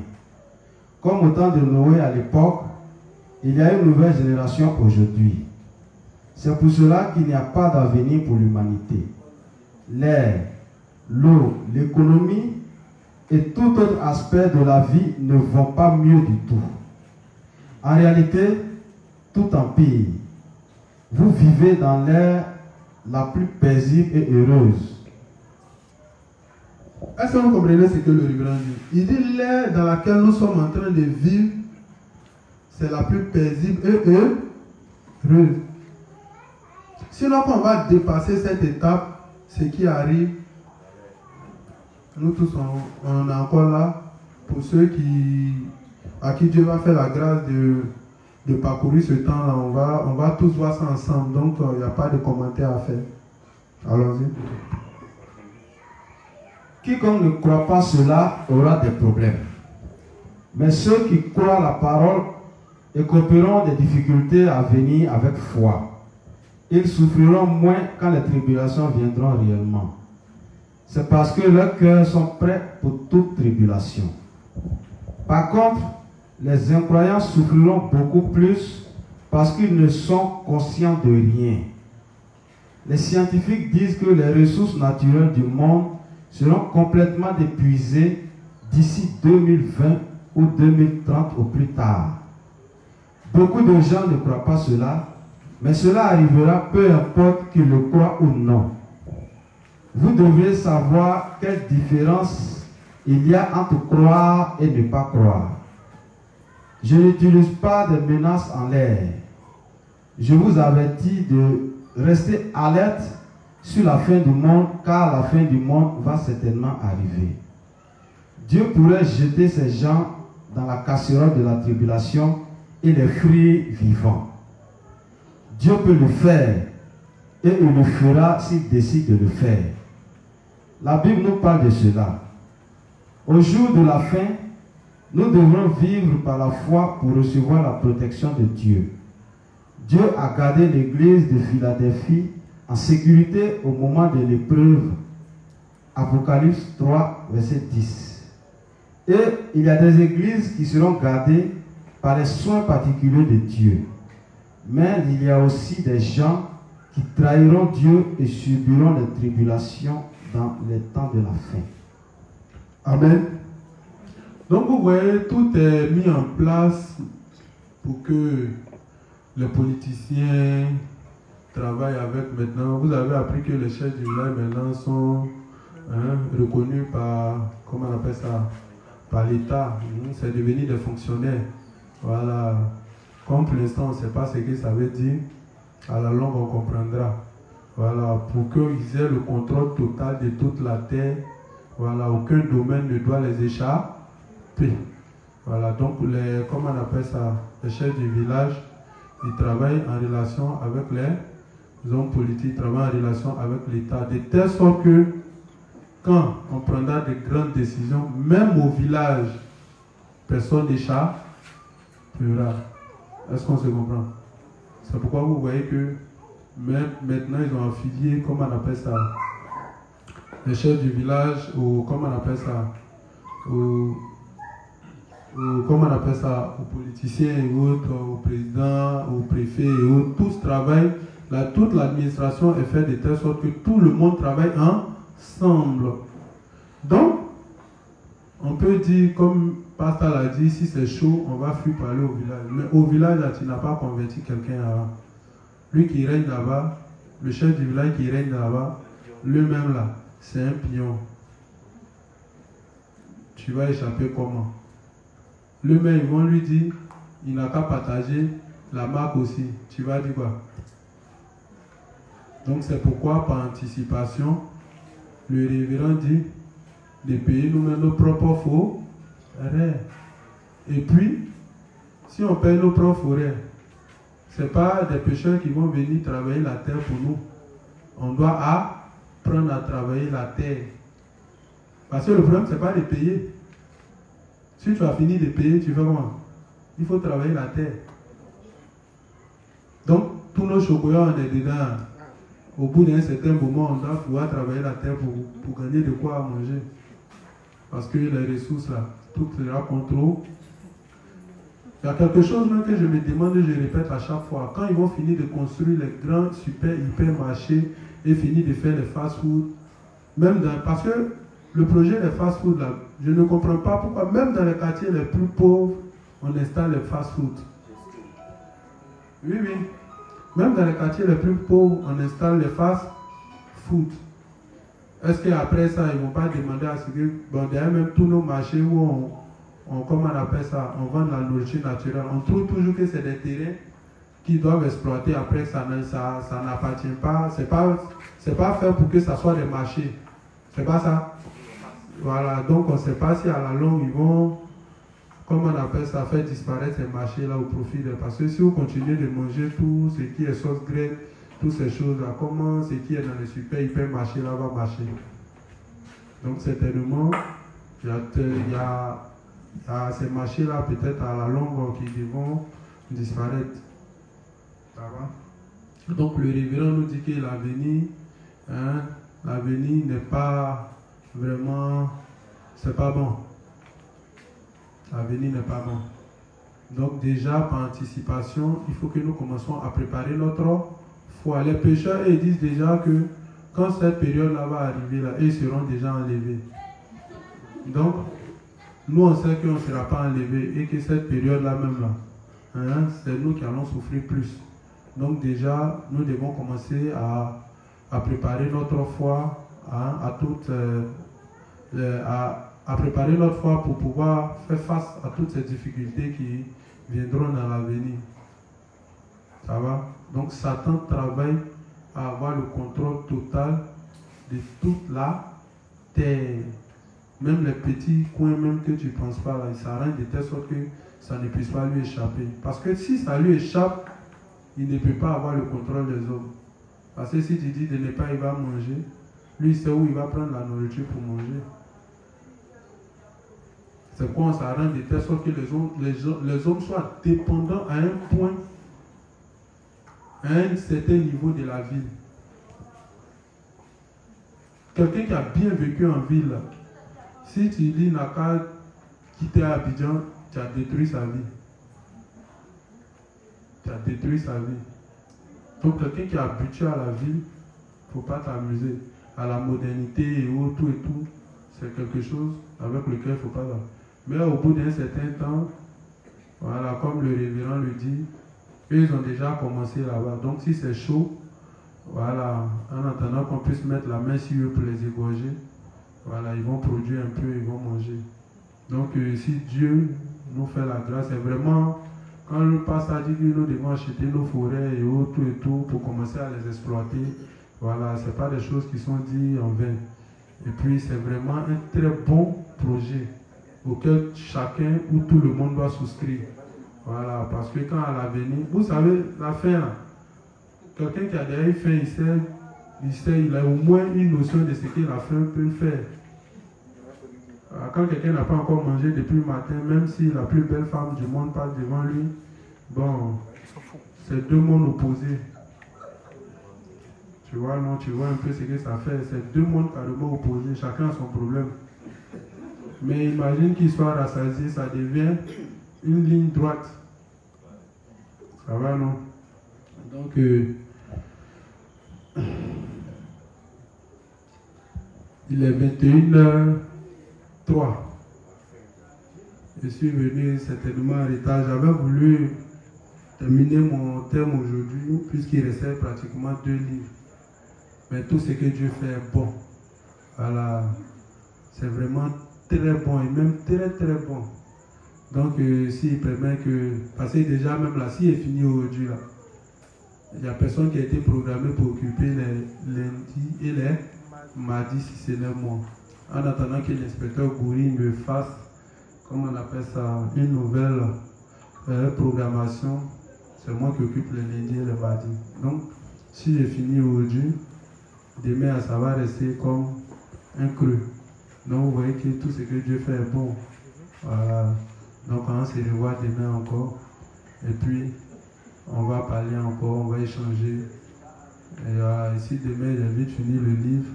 Comme au temps de Noé à l'époque, il y a une nouvelle génération aujourd'hui. C'est pour cela qu'il n'y a pas d'avenir pour l'humanité. L'air, l'eau, l'économie et tout autre aspect de la vie ne vont pas mieux du tout. En réalité, tout empire. Vous vivez dans l'ère la plus paisible et heureuse. Est-ce que vous comprenez ce que le révérend dit? Il dit l'ère dans laquelle nous sommes en train de vivre, c'est la plus paisible et heureuse. Sinon, quand on va dépasser cette étape, ce qui arrive, nous tous, on est encore là. Pour ceux à qui Dieu va faire la grâce de parcourir ce temps-là, on va tous voir ça ensemble. Donc, il n'y a pas de commentaires à faire. Allons-y. Quiconque ne croit pas cela aura des problèmes. Mais ceux qui croient la parole écoperont des difficultés à venir avec foi. Ils souffriront moins quand les tribulations viendront réellement. C'est parce que leurs cœurs sont prêts pour toute tribulation. Par contre, les incroyants souffriront beaucoup plus parce qu'ils ne sont conscients de rien. Les scientifiques disent que les ressources naturelles du monde seront complètement épuisées d'ici 2020 ou 2030 au plus tard. Beaucoup de gens ne croient pas cela, mais cela arrivera peu importe qu'ils le croient ou non. Vous devez savoir quelle différence il y a entre croire et ne pas croire. Je n'utilise pas de menaces en l'air. Je vous avertis de rester alerte sur la fin du monde, car la fin du monde va certainement arriver. Dieu pourrait jeter ces gens dans la casserole de la tribulation et les frire vivants. Dieu peut le faire et il le fera s'il décide de le faire. La Bible nous parle de cela. Au jour de la fin, nous devrons vivre par la foi pour recevoir la protection de Dieu. Dieu a gardé l'église de Philadelphie en sécurité au moment de l'épreuve. Apocalypse 3, verset 10. Et il y a des églises qui seront gardées par les soins particuliers de Dieu. Mais il y a aussi des gens qui trahiront Dieu et subiront les tribulations dans les temps de la fin. Amen. Donc vous voyez, tout est mis en place pour que les politiciens travaillent avec maintenant. Vous avez appris que les chefs du village maintenant sont reconnus par, comment on appelle ça, par l'État. C'est devenu des fonctionnaires. Voilà. Comme pour l'instant on ne sait pas ce que ça veut dire, à la longue on comprendra. Voilà. Pour qu'ils aient le contrôle total de toute la terre. Voilà. Aucun domaine ne doit les échapper. Voilà. Donc les, comment on appelle ça, les chefs du village, ils travaillent en relation avec les hommes politiques, ils travaillent en relation avec l'État, de telle sorte que quand on prendra de grandes décisions, même au village, personne n'échappera. Est-ce qu'on se comprend? C'est pourquoi vous voyez que même maintenant ils ont affilié, comment on appelle ça, les chefs du village, ou comment on appelle ça, comment on appelle ça, aux politiciens et autres, aux présidents, aux préfets et autres, tous travaillent, toute l'administration est faite de telle sorte que tout le monde travaille ensemble. Donc, on peut dire, comme Pascal l'a dit, si c'est chaud, on va fuir pour aller au village. Mais au village, là, tu n'as pas converti quelqu'un avant. Lui qui règne là-bas, le chef du village qui règne là-bas, lui-même là, c'est un pion. Tu vas échapper comment? Lui-même, ils vont lui dire, il n'a qu'à partager la marque aussi. Tu vas dire quoi? Donc c'est pourquoi, par anticipation, le révérend dit de payer nous-mêmes nos propres forêts. Et puis, si on paye nos propres forêts, ce n'est pas des pêcheurs qui vont venir travailler la terre pour nous. On doit apprendre à travailler la terre. Parce que le problème, ce n'est pas de payer. Si tu as fini de payer, tu fais comment? Il faut travailler la terre. Donc, tous nos chocolats, on est dedans. Au bout d'un certain moment, on doit pouvoir travailler la terre pour gagner de quoi manger. Parce que les ressources, là, tout sera contrôlé. Il y a quelque chose même que je me demande et je répète à chaque fois. Quand ils vont finir de construire les grands hypermarchés et finir de faire les fast-food, même dans, parce que le projet des fast-food, là, je ne comprends pas pourquoi, même dans les quartiers les plus pauvres, on installe les fast-food. Oui, oui. Même dans les quartiers les plus pauvres, on installe les fast-food. Est-ce qu'après ça, ils ne vont pas demander à ce que, bon, derrière même tous nos marchés où comment on appelle ça, on vend de la nourriture naturelle, on trouve toujours que c'est des terrains qui doivent exploiter, après ça n'appartient pas, c'est pas fait pour que ça soit des marchés. C'est pas ça. Voilà, donc on ne sait pas si à la longue ils vont, comment on appelle ça, faire disparaître ces marchés-là au profit de... Parce que si vous continuez de manger tout ce qui est sauce grecque, toutes ces choses-là, comment ce qui est dans les super hypermarchés là va marcher? Donc certainement, il y a ces marchés-là peut-être à la longue qui vont disparaître. Ça va? Donc le révérend nous dit que l'avenir, l'avenir n'est pas vraiment, c'est pas bon. L'avenir n'est pas bon. Donc déjà par anticipation, il faut que nous commençons à préparer notre foi. Les pécheurs, ils disent déjà que quand cette période-là va arriver, là, ils seront déjà enlevés. Donc, nous on sait qu'on ne sera pas enlevés et que cette période-là même là, c'est nous qui allons souffrir plus. Donc déjà, nous devons commencer à préparer notre foi, à préparer notre foi pour pouvoir faire face à toutes ces difficultés qui viendront dans l'avenir. Ça va? Donc Satan travaille à avoir le contrôle total de toute la terre. Même les petits coins même que tu ne penses pas, là, il s'arrange de telle sorte que ça ne puisse pas lui échapper. Parce que si ça lui échappe, il ne peut pas avoir le contrôle des hommes. Parce que si tu dis de ne pas, il va manger, lui il sait où il va prendre la nourriture pour manger. C'est pourquoi on s'arrange de telle sorte que les hommes soient dépendants à un point à un certain niveau de la ville. Quelqu'un qui a bien vécu en ville, si tu dis n'a qu'à quitter Abidjan, tu as détruit sa vie. Tu as détruit sa vie. Donc quelqu'un qui est habitué à la ville, il ne faut pas t'amuser. À la modernité et tout, c'est quelque chose avec lequel il ne faut pas. Mais au bout d'un certain temps, voilà, comme le révérend le dit, eux, ils ont déjà commencé là-bas. Donc si c'est chaud, voilà, en attendant qu'on puisse mettre la main sur eux pour les égorger, voilà, ils vont produire un peu, ils vont manger. Donc si Dieu nous fait la grâce, c'est vraiment, quand le pasteur dit que nous devons acheter nos forêts et tout, pour commencer à les exploiter, voilà, ce n'est pas des choses qui sont dites en vain. Et puis c'est vraiment un très bon projet auquel chacun ou tout le monde doit souscrire. Voilà, parce que quand à l'avenir, vous savez, la fin, quelqu'un qui a déjà eu faim, il a au moins une notion de ce que la faim peut faire. Quand quelqu'un n'a pas encore mangé depuis le matin, même si la plus belle femme du monde passe devant lui, bon, c'est deux mondes opposés. Tu vois, non, tu vois un peu ce que ça fait. C'est deux mondes carrément opposés, chacun a son problème. Mais imagine qu'il soit rassasié, ça devient une ligne droite. Ça va, non? Donc, il est 21h03. Je suis venu certainement en retard. J'avais voulu terminer mon thème aujourd'hui, puisqu'il restait pratiquement 2 livres. Mais tout ce que Dieu fait est bon. Voilà. C'est vraiment très bon et même très très bon. Donc, s'il permet que... Parce que déjà, même là, s'il est fini aujourd'hui, là, il n'y a personne qui a été programmé pour occuper les lundis et les mardis, si c'est le mois. En attendant que l'inspecteur Goury me fasse, comment on appelle ça, une nouvelle programmation, c'est moi qui occupe les lundis et les mardis. Donc, si j'ai fini aujourd'hui, demain, ça va rester comme un creux. Donc, vous voyez que tout ce que Dieu fait est bon. Voilà. Donc, on se revoit demain encore. Et puis, on va parler encore, on va échanger. Et si demain, j'ai vite fini le livre,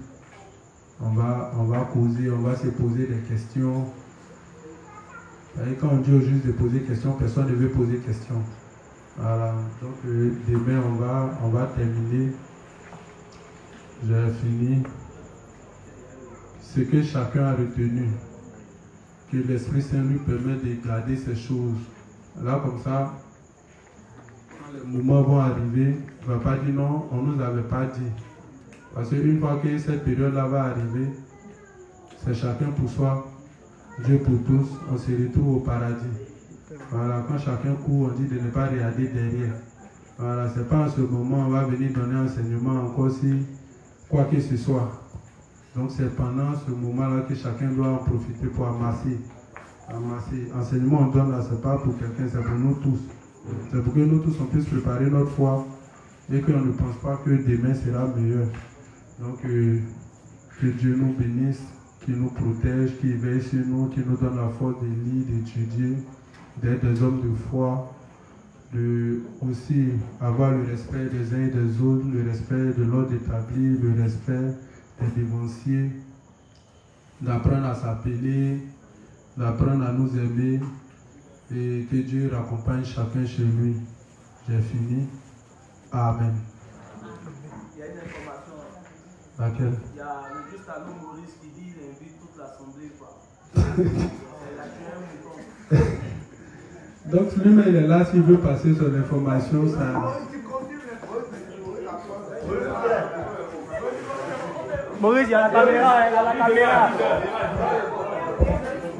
on va causer, on va se poser des questions. Et quand on dit au juge de poser des questions, personne ne veut poser des questions. Voilà. Donc, demain, on va terminer. J'ai fini. Ce que chacun a retenu, que l'Esprit Saint lui permet de garder ces choses. Là, comme ça, quand les moments vont arriver, il ne va pas dire non, on ne nous avait pas dit. Parce qu'une fois que cette période-là va arriver, c'est chacun pour soi, Dieu pour tous, on se retrouve au paradis. Voilà, quand chacun court, on dit de ne pas regarder derrière. Voilà, ce n'est pas en ce moment on va venir donner enseignement encore si quoi que ce soit. Donc c'est pendant ce moment-là que chacun doit en profiter pour amasser. Enseignement on donne là, ce n'est pas pour quelqu'un, c'est pour nous tous. C'est pour que nous tous on puisse préparer notre foi et qu'on ne pense pas que demain sera meilleur. Donc que Dieu nous bénisse, qu'il nous protège, qu'il veille sur nous, qu'il nous donne la force de lire, d'étudier, d'être des hommes de foi, de aussi avoir le respect des uns et des autres, le respect de l'ordre établi, le respect des dévanciers, d'apprendre à s'appeler, d'apprendre à nous aimer et que Dieu raccompagne chacun chez lui. J'ai fini. Amen. Il y a une information. Laquelle? Il y a juste un homme Maurice qui dit qu'il invite toute l'assemblée. Donc lui-même il est là, s'il veut passer son information, ça... Maurice, il y a la caméra, il y a la caméra.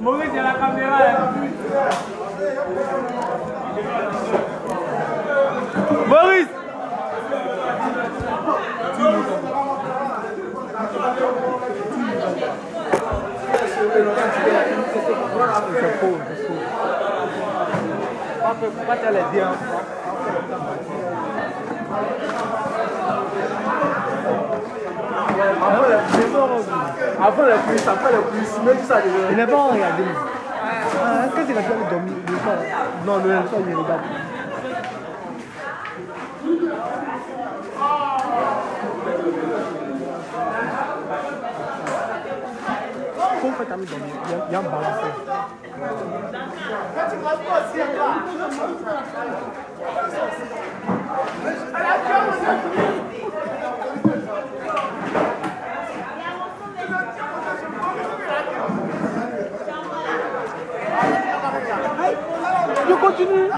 Maurice, il y a la caméra. Maurice! C'est faux, c'est faux. Pas te les dire. Avant la pluie, après la pluie, même ça devait... Il n'est pas regardé. Est-ce que c'est la pluie de dormir? Non, le soir, il regarde. Faut faire ta mise dans il y a un balancé. Je continue.